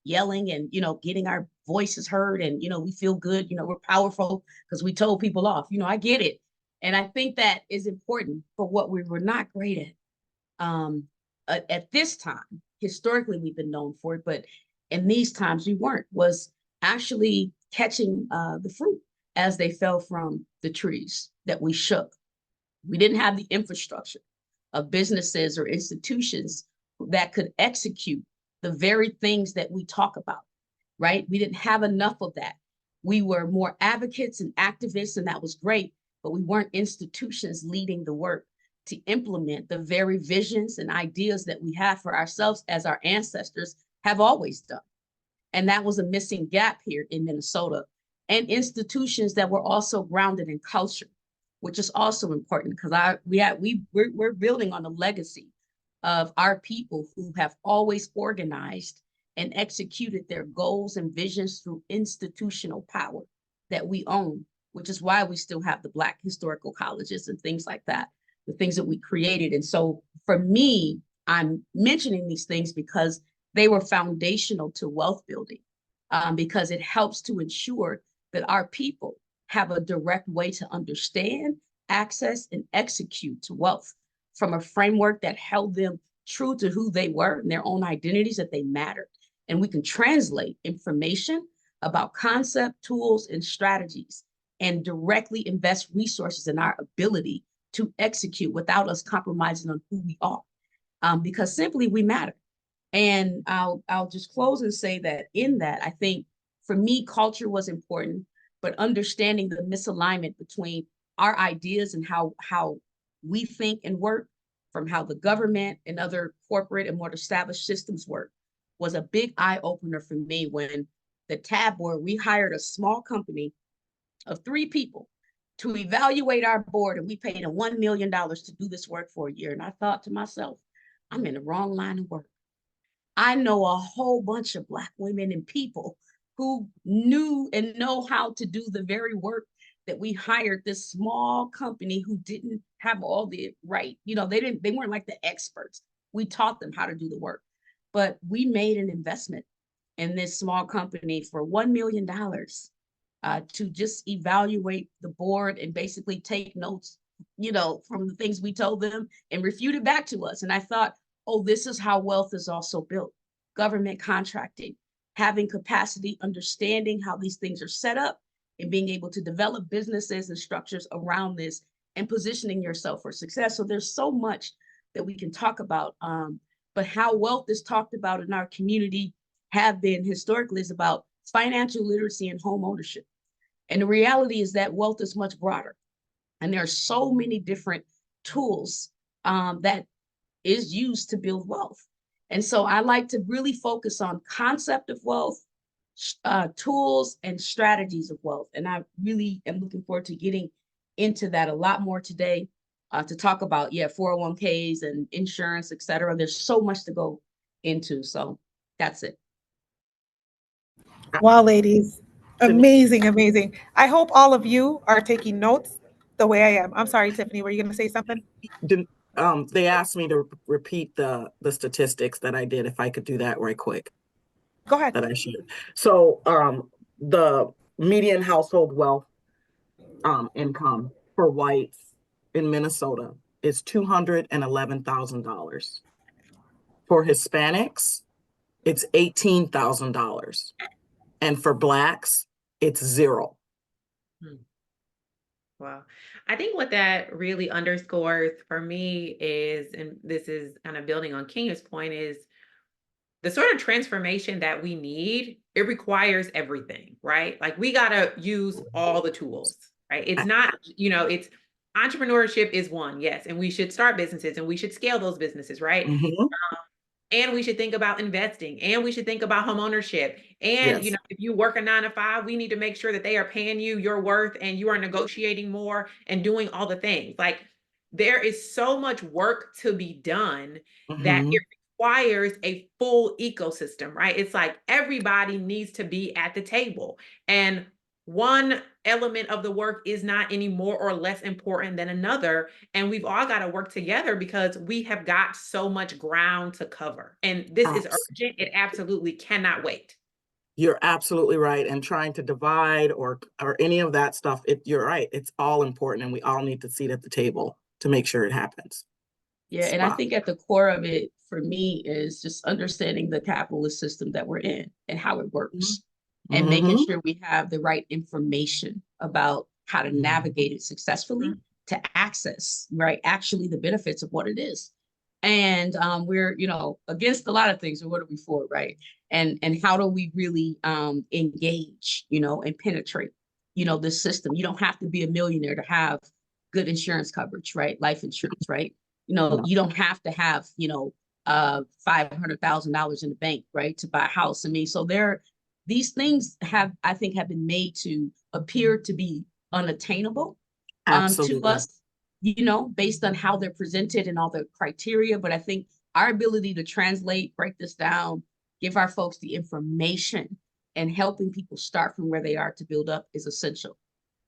yelling and, getting our voices heard. And, we feel good, we're powerful because we told people off, I get it. And I think that is important for what we were not great at this time. Historically, we've been known for it, but in these times we weren't, was actually catching the fruit as they fell from the trees that we shook. We didn't have the infrastructure of businesses or institutions that could execute the very things that we talk about, right? We didn't have enough of that. We were more advocates and activists, and that was great, but we weren't institutions leading the work to implement the very visions and ideas that we have for ourselves as our ancestors have always done. And that was a missing gap here in Minnesota. And institutions that were also grounded in culture, which is also important because we're building on a legacy of our people who have always organized and executed their goals and visions through institutional power that we own, which is why we still have the Black historical colleges and things like that, the things that we created. And so for me, I'm mentioning these things because they were foundational to wealth building, because it helps to ensure that our people have a direct way to understand, access, and execute to wealth from a framework that held them true to who they were and their own identities, that they mattered. And we can translate information about concept, tools, and strategies and directly invest resources in our ability to execute without us compromising on who we are, because simply we matter. And I'll just close and say that in that, I think for me, culture was important, but understanding the misalignment between our ideas and how we think and work from how the government and other corporate and more established systems work was a big eye opener for me when the tab board, we hired a small company of 3 people to evaluate our board, and we paid them $1 million to do this work for a year. And I thought to myself, I'm in the wrong line of work. I know a whole bunch of Black women and people who knew and know how to do the very work that we hired this small company who didn't have all the right, they weren't like the experts. We taught them how to do the work, but we made an investment in this small company for $1 million to just evaluate the board and basically take notes, from the things we told them and refute it back to us. And I thought, oh, this is how wealth is also built. Government contracting, having capacity, understanding how these things are set up, and being able to develop businesses and structures around this and positioning yourself for success. So there's so much that we can talk about, but how wealth is talked about in our community have been historically is about financial literacy and home ownership. And the reality is that wealth is much broader. And there are so many different tools that is used to build wealth. And so I like to really focus on concept of wealth, tools, and strategies of wealth. And I really am looking forward to getting into that a lot more today, to talk about, 401ks and insurance, et cetera. There's so much to go into. So that's it. Wow, ladies. Amazing, amazing. I hope all of you are taking notes the way I am. I'm sorry, Tiffany, were you going to say something? They asked me to repeat the statistics that I did, if I could do that right quick. Go ahead. That I should. So the median household wealth income for whites in Minnesota is $211,000. For Hispanics, it's $18,000. And for Blacks, it's $0. Wow. I think what that really underscores for me is, and this is kind of building on Kenya's point, is the sort of transformation that we need. It requires everything, right? Like we got to use all the tools, right? It's not, it's entrepreneurship is one, yes. And we should start businesses and we should scale those businesses, right? Mm-hmm. And we should think about investing, and we should think about home ownership. And, Yes. If you work a 9-to-5, we need to make sure that they are paying you your worth and you are negotiating more and doing all the things. Like there is so much work to be done that Mm-hmm. it requires a full ecosystem, right? It's like everybody needs to be at the table. And one element of the work is not any more or less important than another. And we've all got to work together because we have got so much ground to cover. And this is urgent. It absolutely cannot wait. You're absolutely right. And trying to divide or any of that stuff, you're right. It's all important, and we all need to sit at the table to make sure it happens. Yeah, and I think at the core of it for me is just understanding the capitalist system that we're in and how it works, and making sure we have the right information about how to navigate it successfully to access, right, actually the benefits of what it is. And we're, against a lot of things, and what are we for, right? And how do we really engage, and penetrate, the system? You don't have to be a millionaire to have good insurance coverage, right? Life insurance, right? You don't have to have, $500,000 in the bank, right, to buy a house. I mean, so these things I think have been made to appear to be unattainable to us, based on how they're presented and all the criteria. But I think our ability to translate, break this down, give our folks the information, and helping people start from where they are to build up is essential.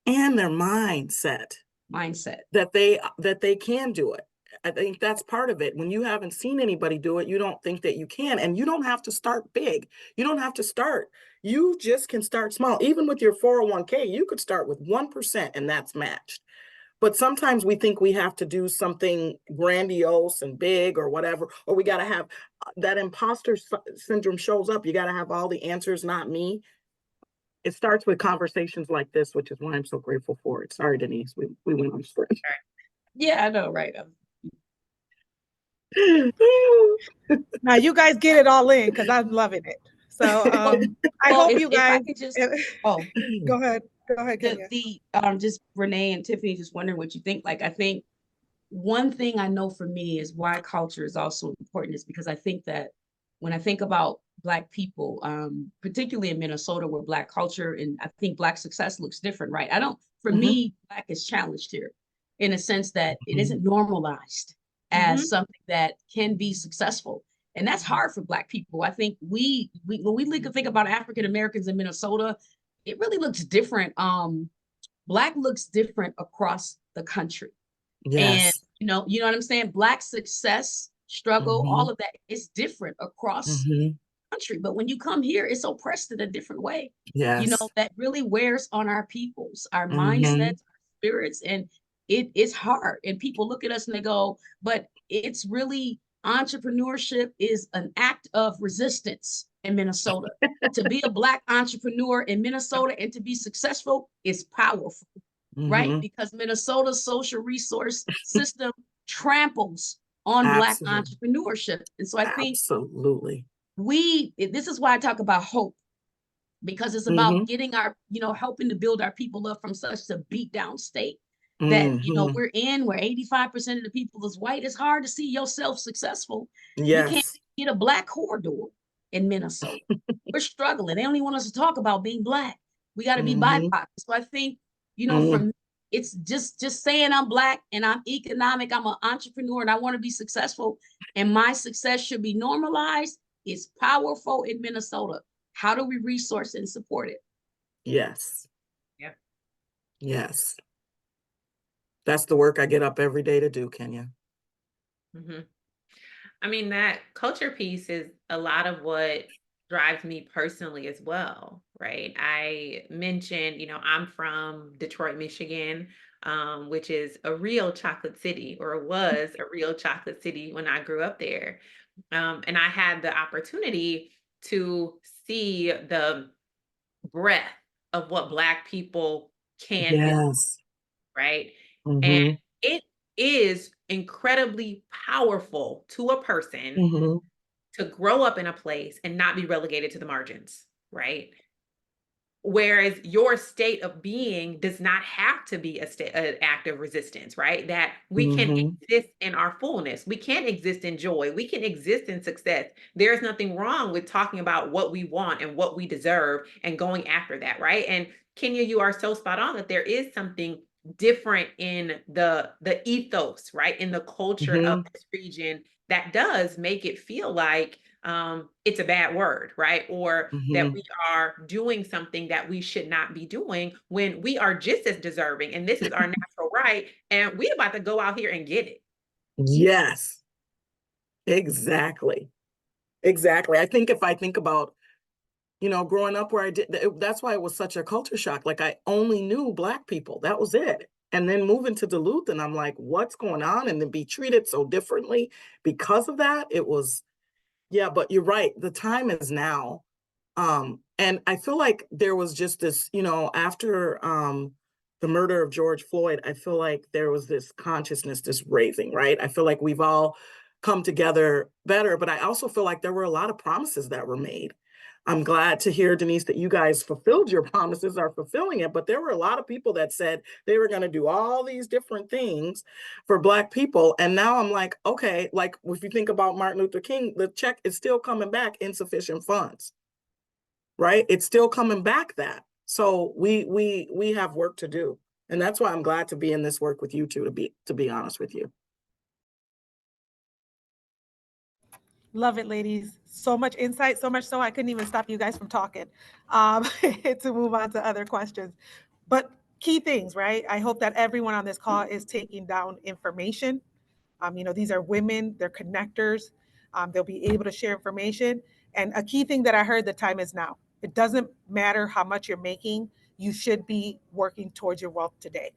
And their mindset that they can do it. I think that's part of it. When you haven't seen anybody do it, you don't think that you can. And you don't have to start big. You don't have to start. You just can start small. Even with your 401k, you could start with 1% and that's matched. But sometimes we think we have to do something grandiose and big or whatever, or we got to have that imposter syndrome shows up. You got to have all the answers, not me. It starts with conversations like this, which is why I'm so grateful for it. Sorry, Denise, we went on sprint. Yeah, I know, right? Now you guys get it all in because I'm loving it. So I hope you guys. Go ahead. Go ahead, Kenya. Just Renee and Tiffany, just wondering what you think. Like, I think one thing I know for me is why culture is also important is because I think that when I think about Black people, particularly in Minnesota, where Black culture and I think Black success looks different, right? For me, Black is challenged here in a sense that it isn't normalized as something that can be successful. And that's hard for Black people. I think when we think about African Americans in Minnesota, it really looks different. Black looks different across the country. Yes. And you know what I'm saying? Black success, struggle, all of that is different across the country. But when you come here, it's oppressed in a different way. Yes. That really wears on our peoples, our mindsets, our spirits, and it's hard. And people look at us and they go, but it's really, entrepreneurship is an act of resistance in Minnesota. To be a Black entrepreneur in Minnesota and to be successful is powerful, right? Because Minnesota's social resource system tramples on Black entrepreneurship. And so I think this is why I talk about hope, because it's about getting our, helping to build our people up from such a beat down state that, where 85% of the people is white. It's hard to see yourself successful. Yes. You can't get a Black corridor in Minnesota. We're struggling. They only want us to talk about being Black. We got to be BIPOC. So I think, for me, it's just saying I'm Black and I'm economic, I'm an entrepreneur and I want to be successful and my success should be normalized. It's powerful in Minnesota. How do we resource and support it? Yes. Yeah. Yes. That's the work I get up every day to do, Kenya. I mean, that culture piece is a lot of what drives me personally as well, right? I mentioned, I'm from Detroit, Michigan, which is a real chocolate city, or was a real chocolate city when I grew up there. And I had the opportunity to see the breadth of what Black people can do, right? And it is incredibly powerful to a person to grow up in a place and not be relegated to the margins, right? Whereas your state of being does not have to be an act of resistance, right? That we can exist in our fullness. We can exist in joy. We can exist in success. There's nothing wrong with talking about what we want and what we deserve and going after that, right? And Kenya, you are so spot on that there is something different in the ethos, right? In the culture of this region that does make it feel like it's a bad word, right? Or that we are doing something that we should not be doing when we are just as deserving. And this is our natural right. And we're about to go out here and get it. Yes, exactly. Exactly. I think if I think about, you know, growing up where I did, that's why it was such a culture shock. Like I only knew Black people. That was it. And then moving to Duluth and I'm like, what's going on? And then be treated so differently because of that. It was, yeah, but you're right. The time is now. And I feel like there was just this, you know, after the murder of George Floyd, I feel like there was this consciousness, this raising, right? I feel like we've all come together better, but I also feel like there were a lot of promises that were made. I'm glad to hear, Denise, that you guys fulfilled your promises, are fulfilling it, but there were a lot of people that said they were going to do all these different things for Black people. And now I'm like, okay, like if you think about Martin Luther King, the check is still coming back, insufficient funds, right? It's still coming back that. So we have work to do. And that's why I'm glad to be in this work with you two, to be honest with you. Love it, ladies. So much insight, so much so I couldn't even stop you guys from talking to move on to other questions. But key things, right? I hope that everyone on this call is taking down information. You know, these are women, they're connectors. They'll be able to share information. And a key thing that I heard, the time is now. It doesn't matter how much you're making, you should be working towards your wealth today.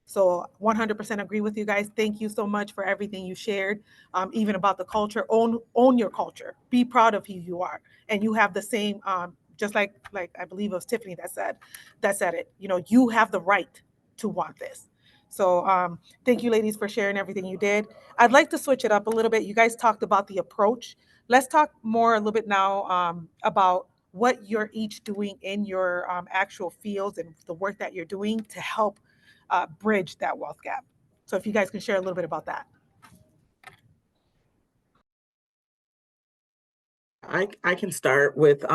So 100% agree with you guys. Thank you so much for everything you shared, even about the culture. Own your culture. Be proud of who you are. And you have the same, just like I believe it was Tiffany that said it. You know, you have the right to want this. So thank you, ladies, for sharing everything you did. I'd like to switch it up a little bit. You guys talked about the approach. Let's talk more a little bit now about what you're each doing in your actual fields and the work that you're doing to help bridge that wealth gap. So if you guys can share a little bit about that. I can start with,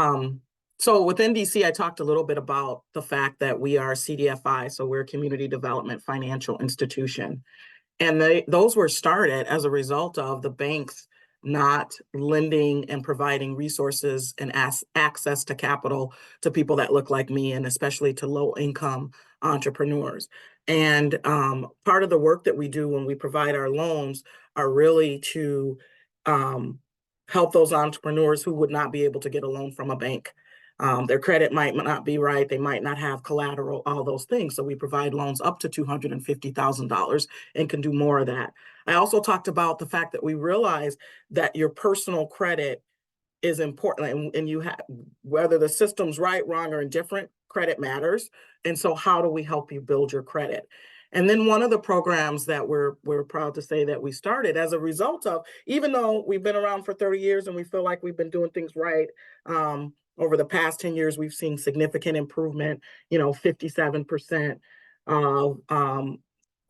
so with NDC, I talked a little bit about the fact that we are CDFI, so we're a community development financial institution. And those were started as a result of the banks not lending and providing resources and access to capital to people that look like me, and especially to low income entrepreneurs. And part of the work that we do when we provide our loans are really to help those entrepreneurs who would not be able to get a loan from a bank. Their credit might not be right. They might not have collateral, all those things. So we provide loans up to $250,000 and can do more of that. I also talked about the fact that we realize that your personal credit is important, and you have, whether the system's right, wrong, or indifferent, credit matters. And so how do we help you build your credit? And then one of the programs that we're proud to say that we started as a result of, even though we've been around for 30 years and we feel like we've been doing things right, over the past 10 years, we've seen significant improvement, 57% of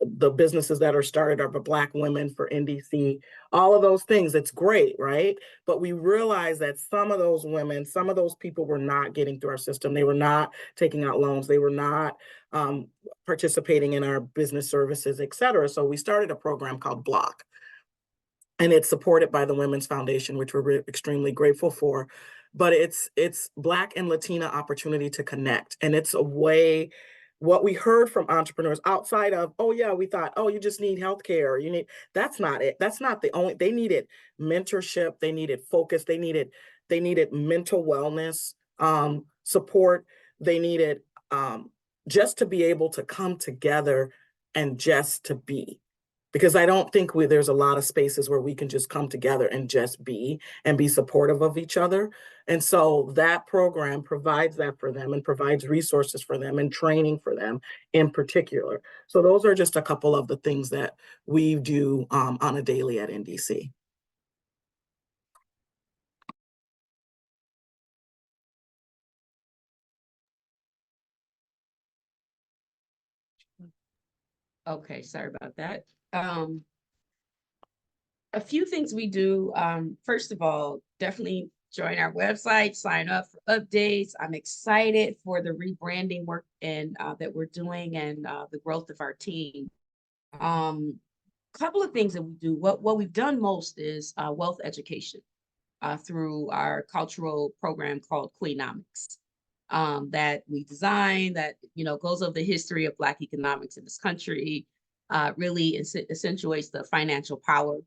the businesses that are started are by Black women for NDC, all of those things. It's great, right? But we realize that some of those women, some of those people were not getting through our system. They were not taking out loans. They were not participating in our business services, et cetera. So we started a program called Block. And it's supported by the Women's Foundation, which we're extremely grateful for. But it's Black and Latina opportunity to connect. And it's a way, what we heard from entrepreneurs outside of, oh yeah, we thought, oh, you just need healthcare, you need, that's not it. That's not the only, they needed mentorship, they needed focus, they needed mental wellness support, they needed just to be able to come together and just to be. Because I don't think there's a lot of spaces where we can just come together and just be and be supportive of each other. And so that program provides that for them and provides resources for them and training for them in particular. So those are just a couple of the things that we do on a daily at NDC. Okay, sorry about that. A few things we do. First of all, definitely join our website, sign up for updates. I'm excited for the rebranding work and that we're doing and the growth of our team. couple of things that we do. What we've done most is wealth education through our cultural program called Queenomics, that we designed, that goes over the history of Black economics in this country, really accentuates the financial power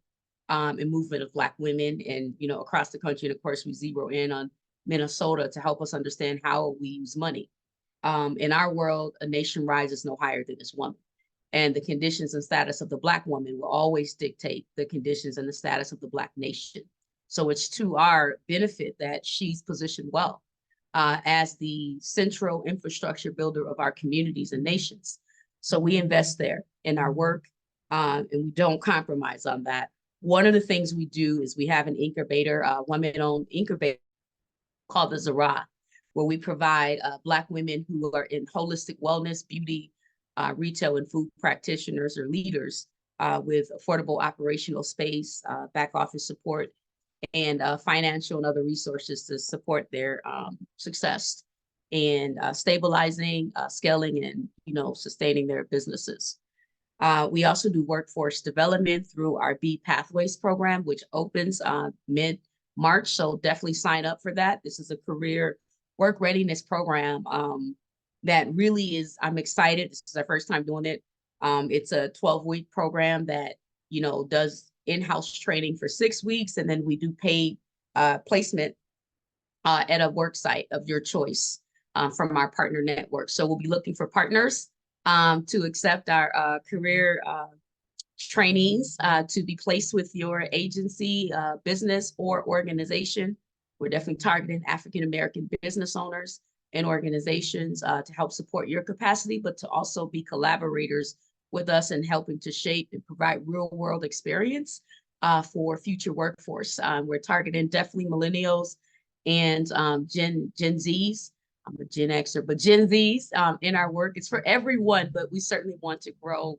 and movement of Black women and across the country. And of course, we zero in on Minnesota to help us understand how we use money. In our world, a nation rises no higher than its woman. And the conditions and status of the Black woman will always dictate the conditions and the status of the Black nation. So it's to our benefit that she's positioned well as the central infrastructure builder of our communities and nations. So we invest there in our work, and we don't compromise on that. One of the things we do is we have an incubator, women-owned incubator called the Zara, where we provide Black women who are in holistic wellness, beauty, retail, and food practitioners or leaders with affordable operational space, back office support, and financial and other resources to support their success in stabilizing, scaling, and sustaining their businesses. We also do workforce development through our B Pathways program, which opens mid-March. So definitely sign up for that. This is a career work readiness program that really is, I'm excited. This is our first time doing it. It's a 12-week program that, does in-house training for 6 weeks. And then we do paid placement at a work site of your choice from our partner network. So we'll be looking for partners to accept our career trainees to be placed with your agency, business, or organization. We're definitely targeting African-American business owners and organizations to help support your capacity, but to also be collaborators with us in helping to shape and provide real-world experience for future workforce. We're targeting definitely millennials and Gen Zs. I'm a Gen Xer, but Gen Zs in our work. It's for everyone, but we certainly want to grow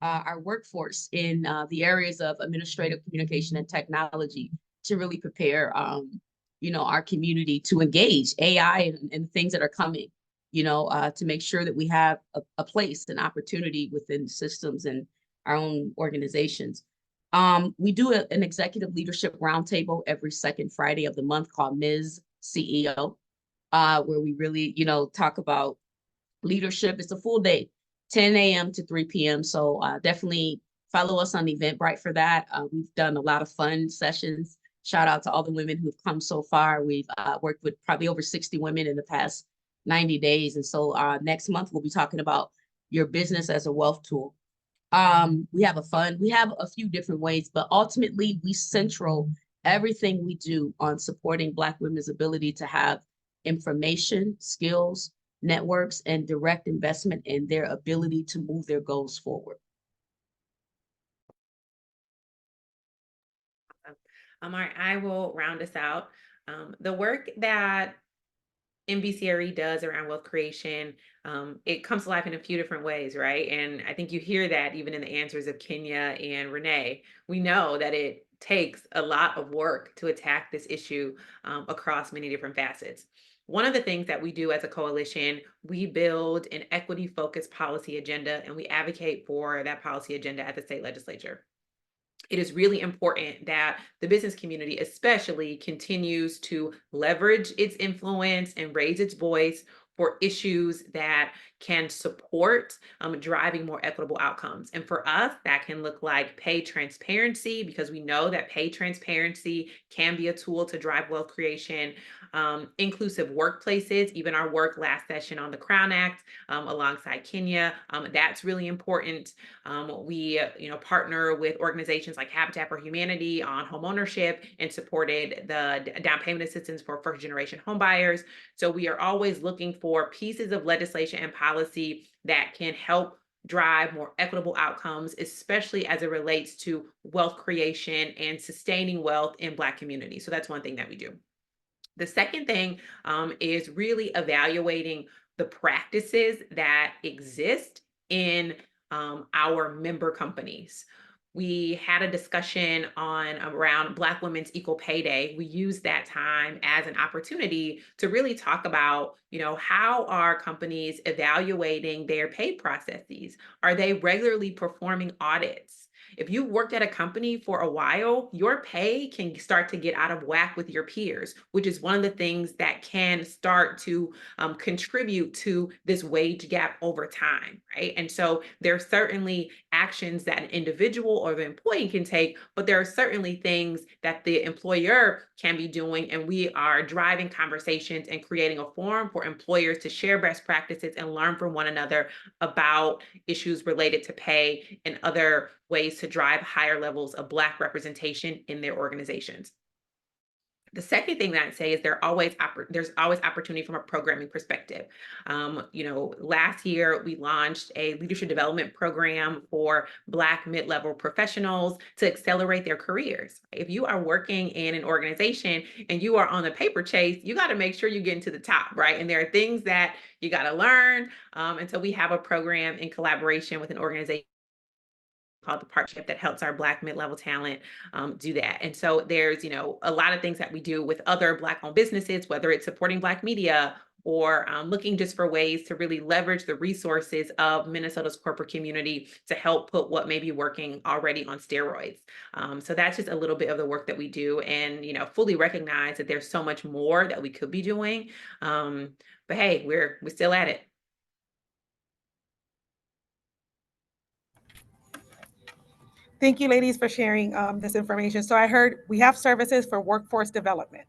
our workforce in the areas of administrative communication and technology to really prepare our community to engage AI and things that are coming, to make sure that we have a place, an opportunity within systems and our own organizations. We do an executive leadership roundtable every second Friday of the month called Ms. CEO, where we really, talk about leadership. It's a full day, 10 a.m. to 3 p.m. So definitely follow us on Eventbrite for that. We've done a lot of fun sessions. Shout out to all the women who've come so far. We've worked with probably over 60 women in the past 90 days. And so next month, we'll be talking about your business as a wealth tool. We have a few different ways, but ultimately we central everything we do on supporting Black women's ability to have information, skills, networks, and direct investment in their ability to move their goals forward. All right, I will round us out. The work that NBCRE does around wealth creation, it comes to life in a few different ways, right? And I think you hear that even in the answers of Kenya and Renee. We know that it takes a lot of work to attack this issue across many different facets. One of the things that we do as a coalition, we build an equity-focused policy agenda, and we advocate for that policy agenda at the state legislature. It is really important that the business community especially continues to leverage its influence and raise its voice for issues that can support driving more equitable outcomes. And for us, that can look like pay transparency, because we know that pay transparency can be a tool to drive wealth creation, inclusive workplaces, even our work last session on the Crown Act alongside Kenya, that's really important. We partner with organizations like Habitat for Humanity on homeownership and supported the down payment assistance for first generation homebuyers. So we are always looking for pieces of legislation and policy that can help drive more equitable outcomes, especially as it relates to wealth creation and sustaining wealth in Black communities. So that's one thing that we do. The second thing is really evaluating the practices that exist in our member companies. We had a discussion around Black Women's Equal Pay Day. We used that time as an opportunity to really talk about, how are companies evaluating their pay processes? Are they regularly performing audits? if you worked at a company for a while, your pay can start to get out of whack with your peers, which is one of the things that can start to contribute to this wage gap over time, right? And so there are certainly actions that an individual or the employee can take, but there are certainly things that the employer can be doing. And we are driving conversations and creating a forum for employers to share best practices and learn from one another about issues related to pay and other ways to drive higher levels of Black representation in their organizations. The second thing that I'd say is there's always opportunity from a programming perspective. Last year we launched a leadership development program for Black mid-level professionals to accelerate their careers. If you are working in an organization and you are on the paper chase, you got to make sure you get into the top, right? And there are things that you got to learn. And so we have a program in collaboration with an organization called the Partnership that helps our Black mid-level talent do that. And so there's, a lot of things that we do with other Black-owned businesses, whether it's supporting Black media or looking just for ways to really leverage the resources of Minnesota's corporate community to help put what may be working already on steroids. So that's just a little bit of the work that we do, and fully recognize that there's so much more that we could be doing. But hey, we're still at it. Thank you, ladies, for sharing this information. So I heard we have services for workforce development.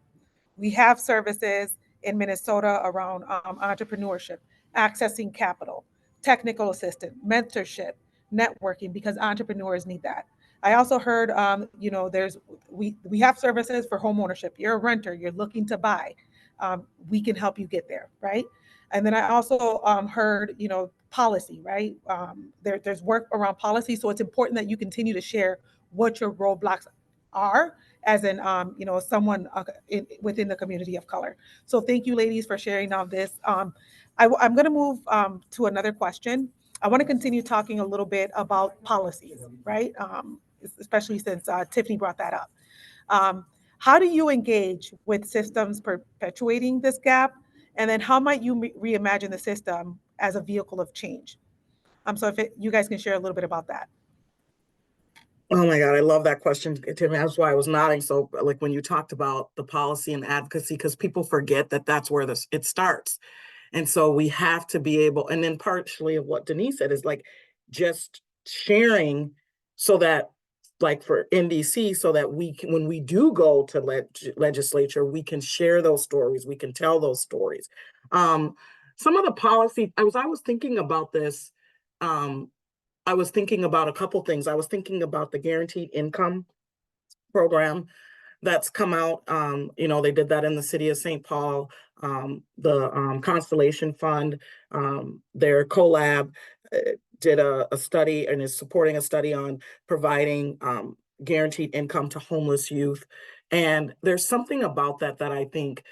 We have services in Minnesota around entrepreneurship, accessing capital, technical assistance, mentorship, networking, because entrepreneurs need that. I also heard, we have services for home ownership. You're a renter, you're looking to buy. We can help you get there, right? And then I also heard, policy, right? There's work around policy. So it's important that you continue to share what your roadblocks are as in, someone within the community of color. So thank you, ladies, for sharing all this. I'm going to move to another question. I want to continue talking a little bit about policies, right? Especially since Tiffany brought that up. How do you engage with systems perpetuating this gap? And then how might you reimagine the system as a vehicle of change? So if you guys can share a little bit about that. Oh my God, I love that question, Tiffany. That's why I was nodding. So like when you talked about the policy and advocacy, because people forget that that's where it starts. And so we have to be able, and then partially of what Denise said is like just sharing so that like for NDC, so that we can, when we do go to legislature, we can share those stories, we can tell those stories. Some of the policy, I was thinking about this, I was thinking about a couple things. I was thinking about the guaranteed income program that's come out. They did that in the city of St. Paul. The Constellation Fund, their collab did a study and is supporting a study on providing guaranteed income to homeless youth. And there's something about that I think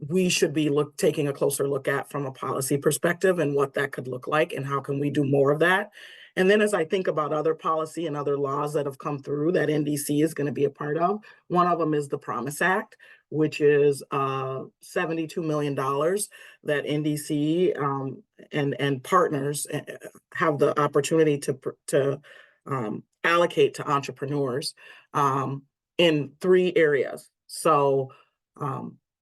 we should be taking a closer look at from a policy perspective and what that could look like and how can we do more of that. And then as I think about other policy and other laws that have come through that NDC is going to be a part of, one of them is the Promise Act, which is $72 million that NDC and partners have the opportunity to allocate to entrepreneurs in 3 areas. So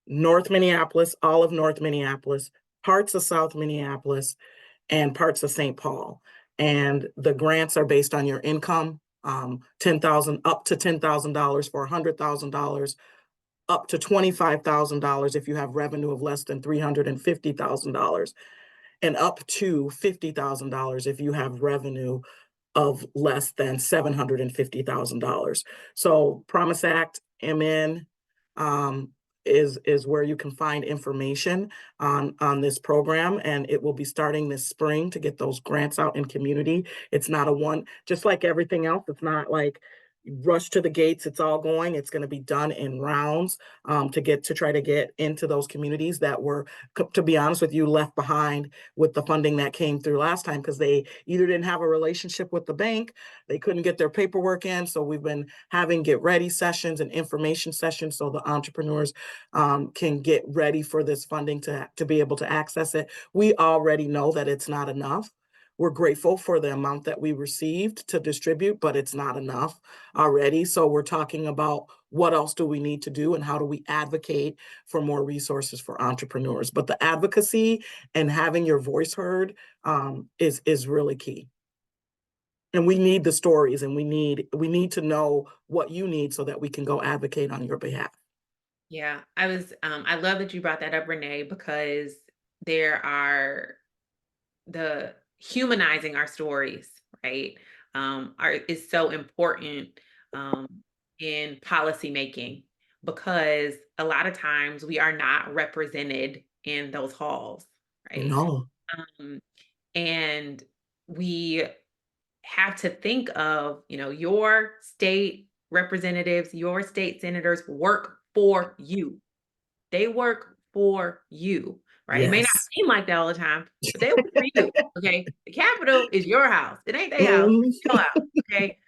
North Minneapolis, all of North Minneapolis, parts of South Minneapolis, and parts of St. Paul. And the grants are based on your income, $10,000 up to $10,000 for $100,000, up to $25,000 if you have revenue of less than $350,000, and up to $50,000 if you have revenue of less than $750,000. So Promise Act, MN, is where you can find information on this program, and it will be starting this spring to get those grants out in community. It's not just like everything else, it's not like rush to the gates, it's all going. It's going to be done in rounds to try to get into those communities that were, to be honest with you, left behind with the funding that came through last time because they either didn't have a relationship with the bank, they couldn't get their paperwork in. So we've been having get ready sessions and information sessions so the entrepreneurs can get ready for this funding to be able to access it. We already know that it's not enough. We're grateful for the amount that we received to distribute, but it's not enough already. So we're talking about what else do we need to do and how do we advocate for more resources for entrepreneurs. But the advocacy and having your voice heard is really key. And we need the stories, and we need to know what you need so that we can go advocate on your behalf. Yeah, I love that you brought that up, Renee, because there are the humanizing our stories, right? Is so important in policy making, because a lot of times we are not represented in those halls, right? No. And we have to think of, your state representatives, your state senators work for you. They work for you, right? It may not Yes. seem like that all the time, but they work for you. Okay. The Capitol is your house. It ain't their house. Mhm. It's your house. Okay.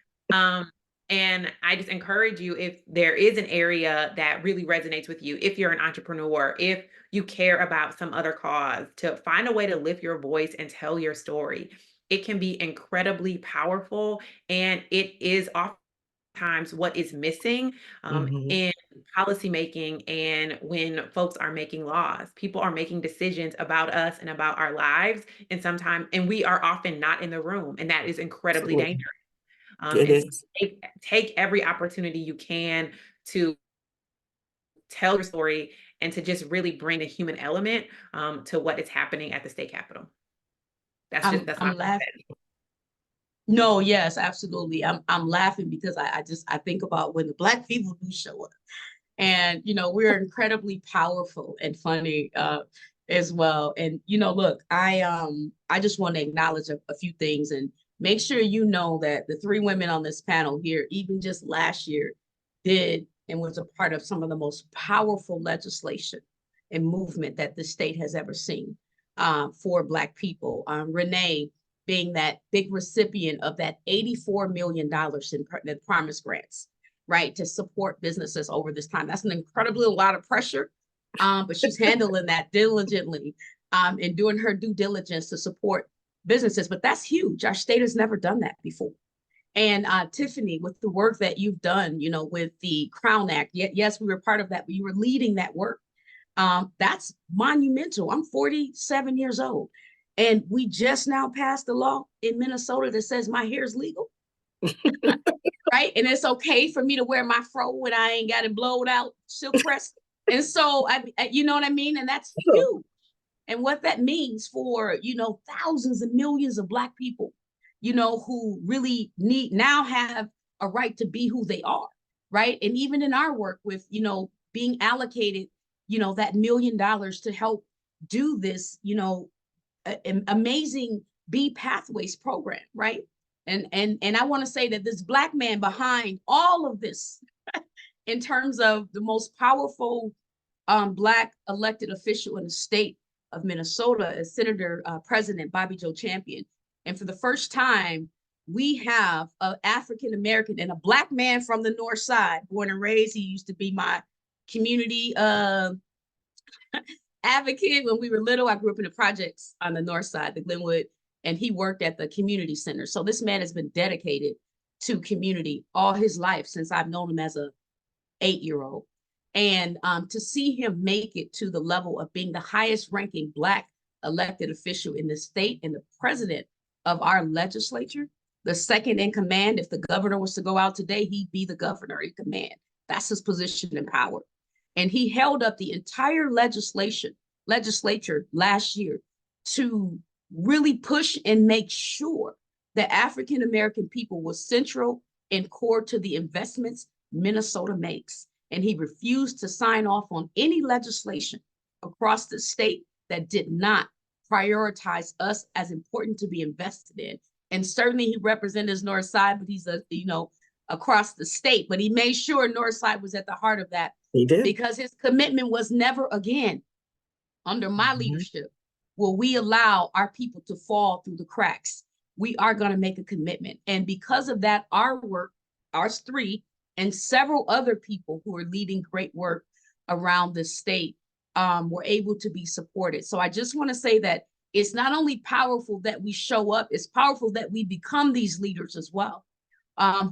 And I just encourage you, if there is an area that really resonates with you, if you're an entrepreneur, if you care about some other cause, to find a way to lift your voice and tell your story. It can be incredibly powerful, and it is oftentimes what is missing Mhm. in policymaking, and when folks are making laws. People are making decisions about us and about our lives, and we are often not in the room, and that is incredibly Absolutely. dangerous. It And so is. take every opportunity you can to tell your story and to just really bring the human element to what is happening at the state capitol. That's my I'm laughing. No, yes, absolutely. I'm laughing because I think about when the Black people do show up, and we're incredibly powerful and funny as well. And look, I just want to acknowledge a few things and make sure you know that the three women on this panel here, even just last year, did and was a part of some of the most powerful legislation and movement that the state has ever seen for Black people. Renee being that big recipient of that $84 million in the Promise Grants, right, to support businesses over this time. That's an incredibly a lot of pressure, but she's handling that diligently and doing her due diligence to support businesses. But that's huge. Our state has never done that before. And Tiffany, with the work that you've done, with the Crown Act, yes, we were part of that, but you were leading that work. That's monumental. I'm 47 years old, and we just now passed a law in Minnesota that says my hair is legal. Right. And it's okay for me to wear my fro when I ain't got it blowed out, silk pressed. And so, you know what I mean? And that's huge. And what that means for, thousands and millions of Black people, who really now have a right to be who they are. Right. And even in our work with, being allocated, that $1 million to help do this, amazing B Pathways program. Right. And I want to say that this Black man behind all of this, in terms of the most powerful Black elected official in the state of Minnesota, is Senator President Bobby Joe Champion. And for the first time, we have an African American and a Black man from the North Side, born and raised. He used to be my community advocate when we were little. I grew up in the projects on the North Side, the Glenwood, and he worked at the community center. So this man has been dedicated to community all his life since I've known him as a 8-year-old. And to see him make it to the level of being the highest ranking Black elected official in the state and the president of our legislature, the second in command. If the governor was to go out today, he'd be the governor in command. That's his position in power. And he held up the entire legislature last year to really push and make sure that African American people was central and core to the investments Minnesota makes. And he refused to sign off on any legislation across the state that did not prioritize us as important to be invested in. And certainly he represented his North Side, but he's across the state. But he made sure North Side was at the heart of that. He did. Because his commitment was never again, under my leadership, will we allow our people to fall through the cracks. We are going to make a commitment. And because of that, our work, ours three, and several other people who are leading great work around the state were able to be supported. So I just want to say that it's not only powerful that we show up, it's powerful that we become these leaders as well,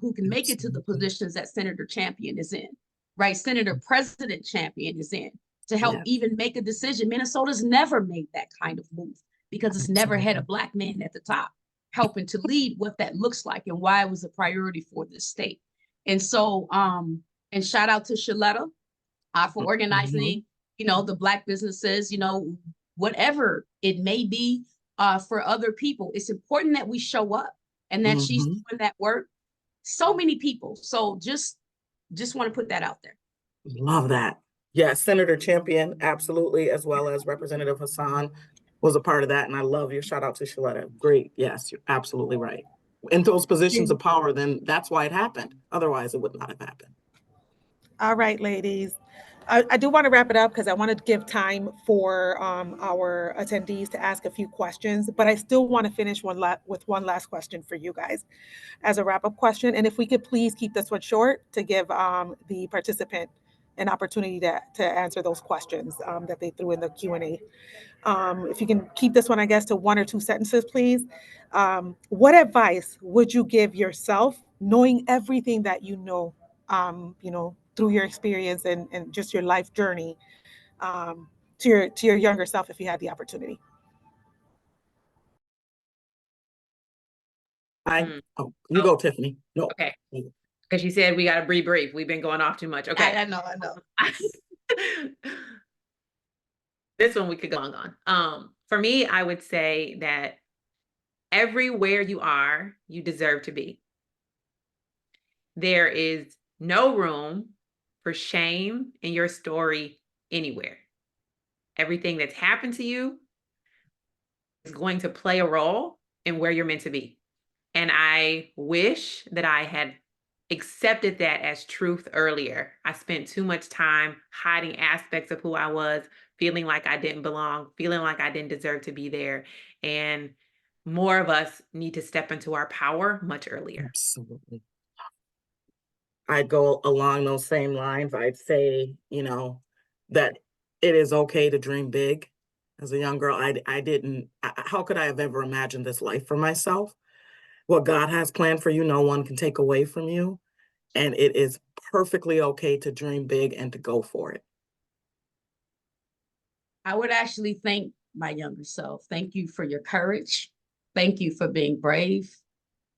who can make it to the positions that Senator Champion is in, right? Senator President Champion is in, to help even make a decision. Minnesota's never made that kind of move because it's never had a Black man at the top helping to lead what that looks like and why it was a priority for this state. And so, and shout out to Shaletta for organizing, you know, the Black businesses, you know, whatever it may be for other people. It's important that we show up and that she's doing that work. So many people. So just want to put that out there. Love that. Yes, Senator Champion, absolutely, as well as Representative Hassan was a part of that. And I love your shout out to Shaletta. Great. Yes, you're absolutely right. In those positions of power, then that's why it happened. Otherwise, it would not have happened. All right, ladies. I do want to wrap it up because I want to give time for our attendees to ask a few questions, but I still want to finish with one last question for you guys as a wrap-up question. And if we could please keep this one short to give the participant an opportunity to answer those questions that they threw in the Q&A. If you can keep this one, I guess, to 1 or 2 sentences, please. What advice would you give yourself, knowing everything that you know, through your experience and just your life journey, to your younger self, if you had the opportunity? You go, Tiffany. No. Okay. Because you said we got to be brief. We've been going off too much. Okay. I know. This one we could go on. For me, I would say that everywhere you are, you deserve to be. There is no room for shame in your story anywhere. Everything that's happened to you is going to play a role in where you're meant to be. And I wish that I had accepted that as truth earlier. I spent too much time hiding aspects of who I was, feeling like I didn't belong, feeling like I didn't deserve to be there. And more of us need to step into our power much earlier. Absolutely. I'd go along those same lines. I'd say, you know, that it is okay to dream big. As a young girl, how could I have ever imagined this life for myself? What God has planned for you, no one can take away from you. And it is perfectly okay to dream big and to go for it. I would actually thank my younger self. Thank you for your courage. Thank you for being brave.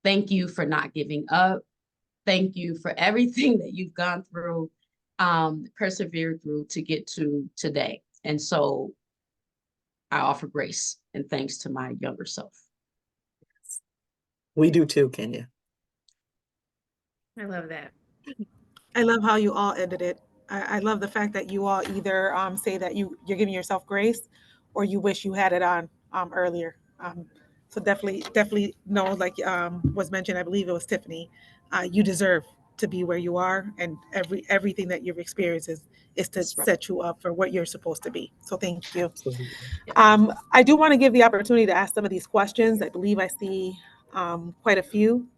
Thank you for not giving up. Thank you for everything that you've gone through, persevered through to get to today. And so I offer grace and thanks to my younger self. We do too, Kenya. I love that. I love how you all ended it. I love the fact that you all either say that you're giving yourself grace or you wish you had it on earlier. So definitely know, like was mentioned, I believe it was Tiffany, you deserve to be where you are, and everything that you've experienced is to set you up for what you're supposed to be. So thank you. Absolutely. I do want to give the opportunity to ask some of these questions. I believe I see quite a few.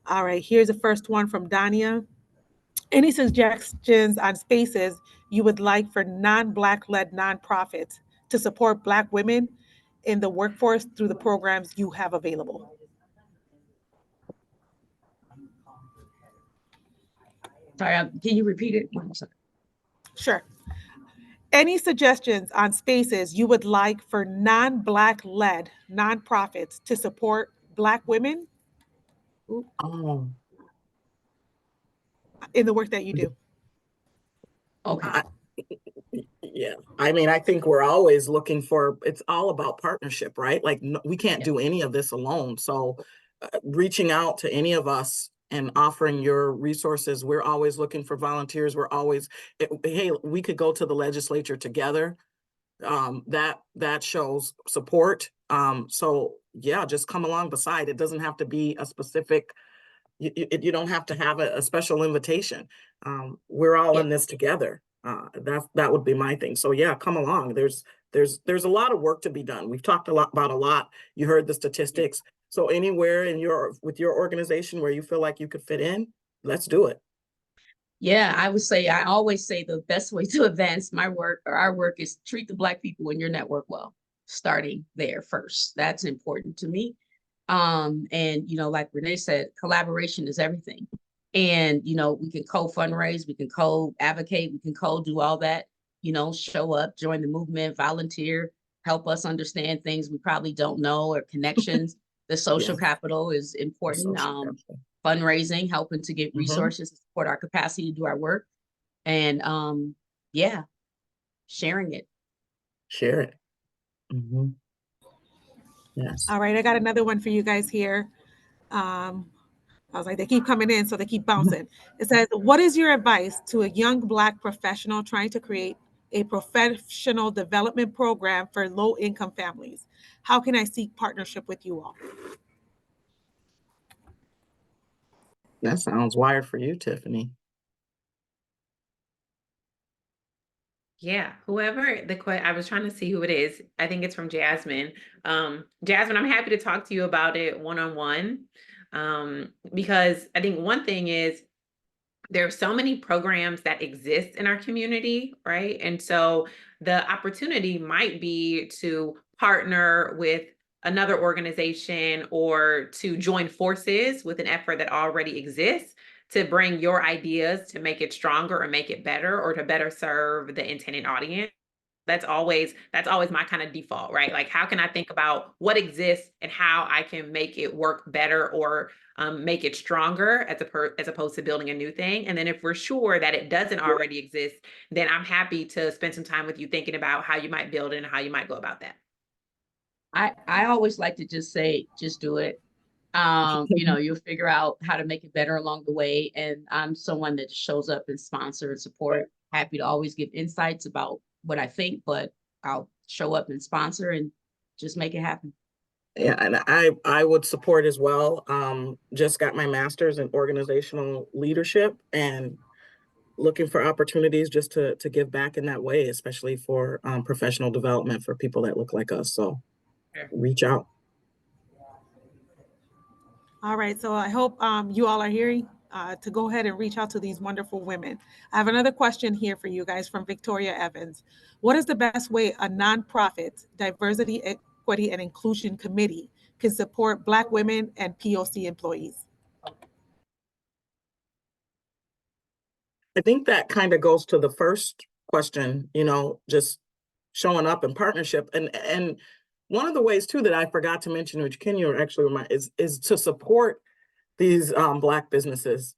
All right, here's the first one from Dania. Any suggestions on spaces you would like for non-Black led nonprofits to support Black women in the workforce through the programs you have available? Sorry, can you repeat it? Sure. Any suggestions on spaces you would like for non-Black led nonprofits to support Black women in the work that you do? Okay. Yeah, I mean, I think we're always looking for, it's all about partnership, right? Like we can't do any of this alone. So reaching out to any of us and offering your resources, we're always looking for volunteers. We're always, hey, we could go to the legislature together. That shows support. So yeah, just come along beside. It doesn't have to be a specific, you don't have to have a special invitation. We're all in this together. That would be my thing. So yeah, come along. There's a lot of work to be done. We've talked about a lot. You heard the statistics. So anywhere with your organization where you feel like you could fit in, let's do it. Yeah, I always say the best way to advance my work or our work is treat the Black people in your network well. starting there first. That's important to me. And like Renee said, collaboration is everything. And we can co-fundraise, we can co-advocate, we can co-do all that, show up, join the movement, volunteer, help us understand things we probably don't know, or connections. The social Yes. capital is The important. social capital. Fundraising, helping to get Mhm. resources to support our capacity to do our work. And yeah, sharing it. Share it. Mhm. Yes. All right, I got another one for you guys here. I was like, they keep coming in, so they keep bouncing. It says, what is your advice to a young Black professional trying to create a professional development program for low-income families? How can I seek partnership with you all? That sounds wired for you, Tiffany. Yeah, whoever I was trying to see who it is. I think it's from Jasmine. Jasmine, I'm happy to talk to you about it one-on-one. Because I think one thing is there are so many programs that exist in our community, right? And so the opportunity might be to partner with another organization or to join forces with an effort that already exists to bring your ideas to make it stronger or make it better or to better serve the intended audience. That's always my kind of default, right? Like, how can I think about what exists and how I can make it work better or make it stronger as opposed to building a new thing. And then if we're sure that it doesn't already exist, then I'm happy to spend some time with you thinking about how you might build it and how you might go about that. I always like to just say, just do it. You'll figure out how to make it better along the way. And I'm someone that just shows up and sponsor and support. Happy to always give insights about what I think, but I'll show up and sponsor and just make it happen. Yeah, and I would support as well. Just got my master's in organizational leadership and looking for opportunities just to give back in that way, especially for professional development for people that look like us. So reach out. All right, so I hope you all are hearing to go ahead and reach out to these wonderful women. I have another question here for you guys from Victoria Evans. What is the best way a nonprofit diversity, equity, and inclusion committee can support Black women and POC employees? I think that kind of goes to the first question, just showing up in partnership. And one of the ways too that I forgot to mention, which Kenya actually remind, is to support these Black businesses,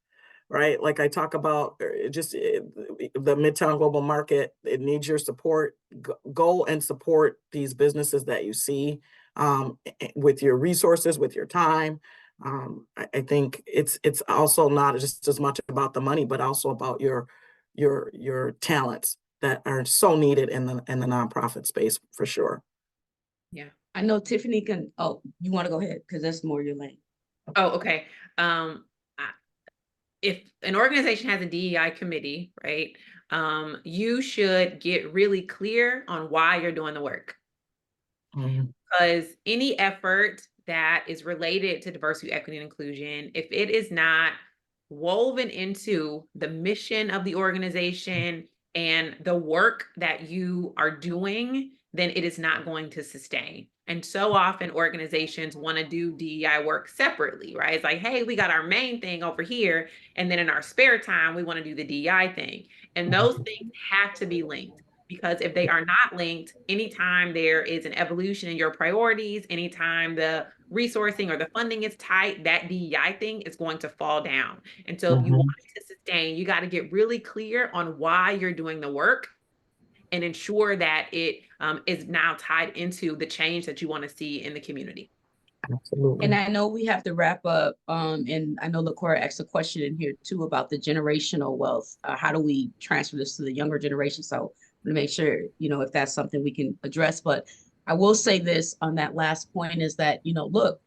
right? Like I talk about the Midtown Global Market, it needs your support. Go and support these businesses that you see with your resources, with your time. I think it's also not just as much about the money, but also about your talents that are so needed in the nonprofit space for sure. Yeah. I know Tiffany can, you want to go ahead because that's more your lane. Oh, okay. If an organization has a DEI committee, right, you should get really clear on why you're doing the work. Because any effort that is related to diversity, equity, and inclusion, if it is not woven into the mission of the organization and the work that you are doing, then it is not going to sustain. And so often organizations want to do DEI work separately, right? It's like, hey, we got our main thing over here. And then in our spare time, we want to do the DEI thing. And those things have to be linked. Because if they are not linked, anytime there is an evolution in your priorities, anytime the resourcing or the funding is tight, that DEI thing is going to fall down. And so if you want it to sustain, you got to get really clear on why you're doing the work and ensure that it is now tied into the change that you want to see in the community. Absolutely. And I know we have to wrap up. And I know LaCora asked a question in here too about the generational wealth. How do we transfer this to the younger generation? So to make sure, if that's something we can address. But I will say this on that last point is that, look,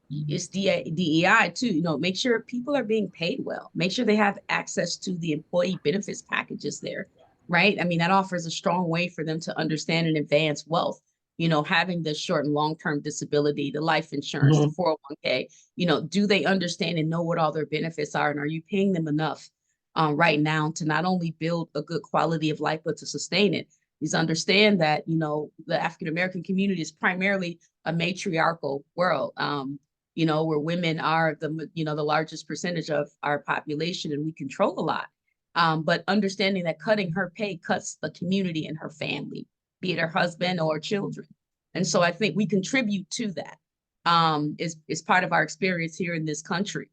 it's DEI too, make sure people are being paid well, make sure they have access to the employee benefits packages there, right? I mean, that offers a strong way for them to understand and advance wealth, having the short and long-term disability, the life insurance, the 401k, do they understand and know what all their benefits are? And are you paying them enough right now to not only build a good quality of life, but to sustain it? is understand that, you know, the African American community is primarily a matriarchal world, you know, where women are the, you know, the largest percentage of our population, and we control a lot. But understanding that cutting her pay cuts the community and her family, be it her husband or children. And so I think we contribute to that, is part of our experience here in this country,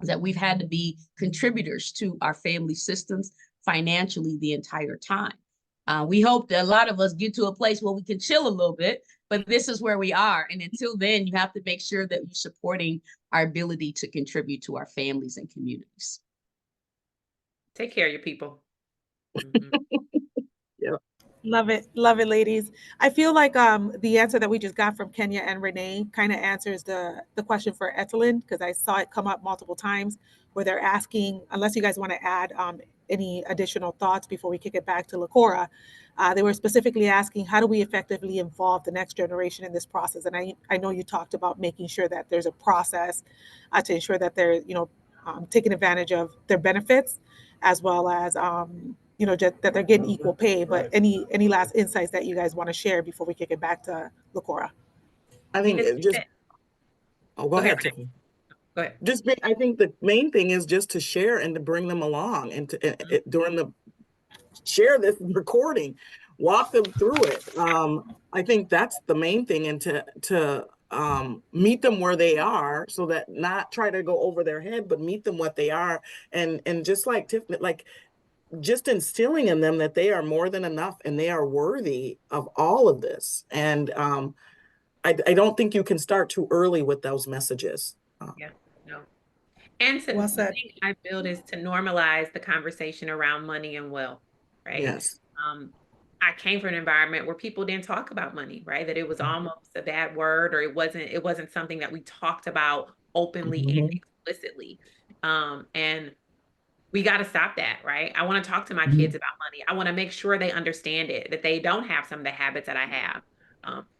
that we've had to be contributors to our family systems financially the entire time. We hope that a lot of us get to a place where we can chill a little bit, but this is where we are. And until then, you have to make sure that you're supporting our ability to contribute to our families and communities. Take care of your people. Mhm. Love it, ladies. I feel like the answer that we just got from Kenya and Renee kind of answers the question for Etelyn, because I saw it come up multiple times where they're asking, unless you guys want to add any additional thoughts before we kick it back to Lakora, they were specifically asking, how do we effectively involve the next generation in this process? And I know you talked about making sure that there's a process to ensure that they're, you know, taking advantage of their benefits, as well as you know, just that they're getting equal pay. But any last insights that you guys want to share before we kick it back to Lakora? I think it just, oh, go ahead, Renee. Tiffany. Go ahead. I think the main thing is just to share and to bring them along, and to during the share this recording, walk them through it. I think that's the main thing, and to meet them where they are, so that not try to go over their head, but meet them what they are, and just like Tiffany, like just instilling in them that they are more than enough and they are worthy of all of this. And I don't think you can start too early with those messages. Yeah, no. And to, Well the said. thing I build is to normalize the conversation around money and wealth, right? Yes. I came from an environment where people didn't talk about money, right? That it was almost a bad word, or it wasn't something that we talked about openly and explicitly. And we got to stop that, right? I want to talk to my kids about money. I want to make sure they understand it, that they don't have some of the habits that I have.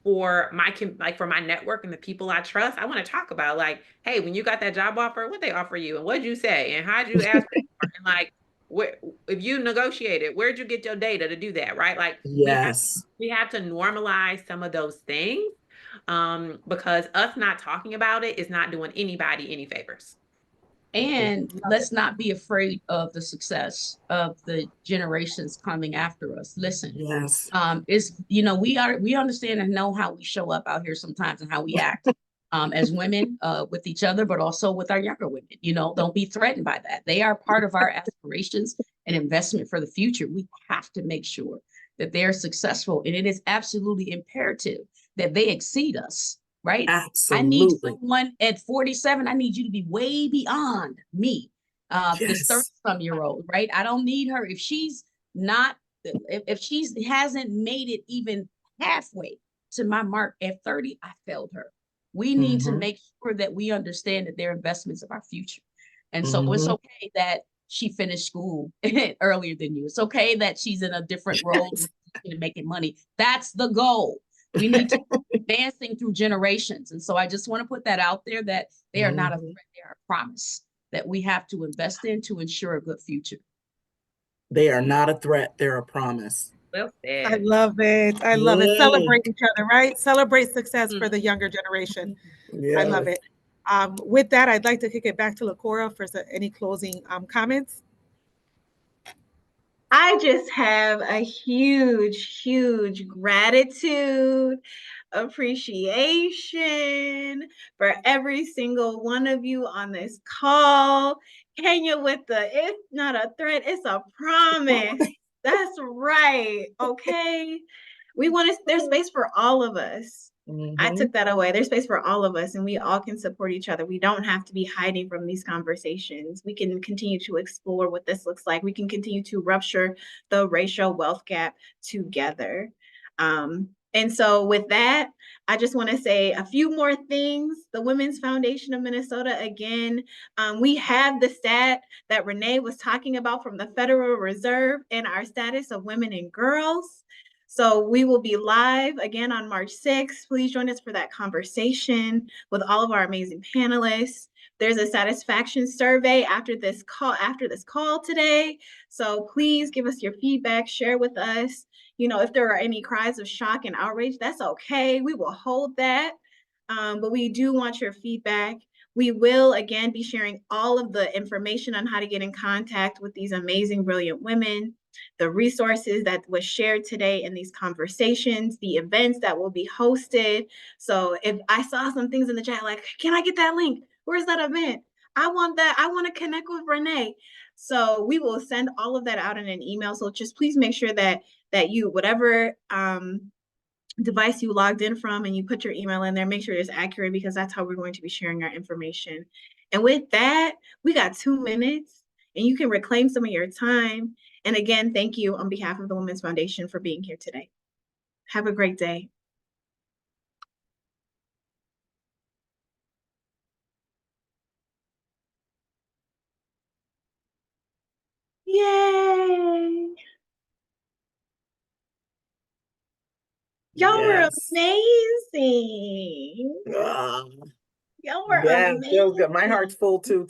For my network and the people I trust, I want to talk about, like, hey, when you got that job offer, what they offer you, and what'd you say, and how'd you ask for it? And like, if you negotiated, where'd you get your data to do that, right? Like, Yes. we have to normalize some of those things, because us not talking about it is not doing anybody any favors. And let's not be afraid of the success of the generations coming after us. Listen, Yes. it's, you know, we understand and know how we show up out here sometimes and how we act as women with each other, but also with our younger women. You know, don't be threatened by that. They are part of our aspirations and investment for the future. We have to make sure that they're successful, and it is absolutely imperative that they exceed us. Right? Absolutely. I need someone at 47. I need you to be way beyond me, this 30-some-year-old, right? I don't need her if she's not, if she hasn't made it even halfway to my mark at 30. I failed her. We need to make sure that we understand that they're investments of our future. And so it's okay that she finished school earlier than you. It's okay that she's in a different role and making money. That's the goal. We need to keep advancing through generations. And so I just want to put that out there, that they are not a threat, they are a promise that we have to invest in to ensure a good future. They are not a threat, they're a promise. Well said. I love it. I love it. Celebrate each other, right? Celebrate success for the younger generation. I love it. With that, I'd like to kick it back to Lakora for any closing comments. I just have a huge, huge gratitude, appreciation for every single one of you on this call. Kenya with the, it's not a threat, it's a promise. That's right. Okay. There's space for all of us. I took that away. There's space for all of us, and we all can support each other. We don't have to be hiding from these conversations. We can continue to explore what this looks like. We can continue to rupture the racial wealth gap together. And so with that, I just want to say a few more things. The Women's Foundation of Minnesota, again, we have the stat that Renee was talking about from the Federal Reserve and our status of women and girls. So we will be live again on March 6th. Please join us for that conversation with all of our amazing panelists. There's a satisfaction survey after this call today. So please give us your feedback, share with us, if there are any cries of shock and outrage, that's okay. We will hold that. But we do want your feedback. We will again be sharing all of the information on how to get in contact with these amazing, brilliant women, the resources that was shared today in these conversations, the events that will be hosted. So if I saw some things in the chat, like, can I get that link? Where's that event? I want that. I want to connect with Renee. So we will send all of that out in an email. So just please make sure that you, whatever device you logged in from, and you put your email in there, make sure it's accurate, because that's how we're going to be sharing our information. And with that, we got 2 minutes and you can reclaim some of your time. And again, thank you on behalf of the Women's Foundation for being here today. Have a great day. Yay! Y'all were Yes. amazing. Ah, Y'all were yeah, feels good. My amazing. heart's full too.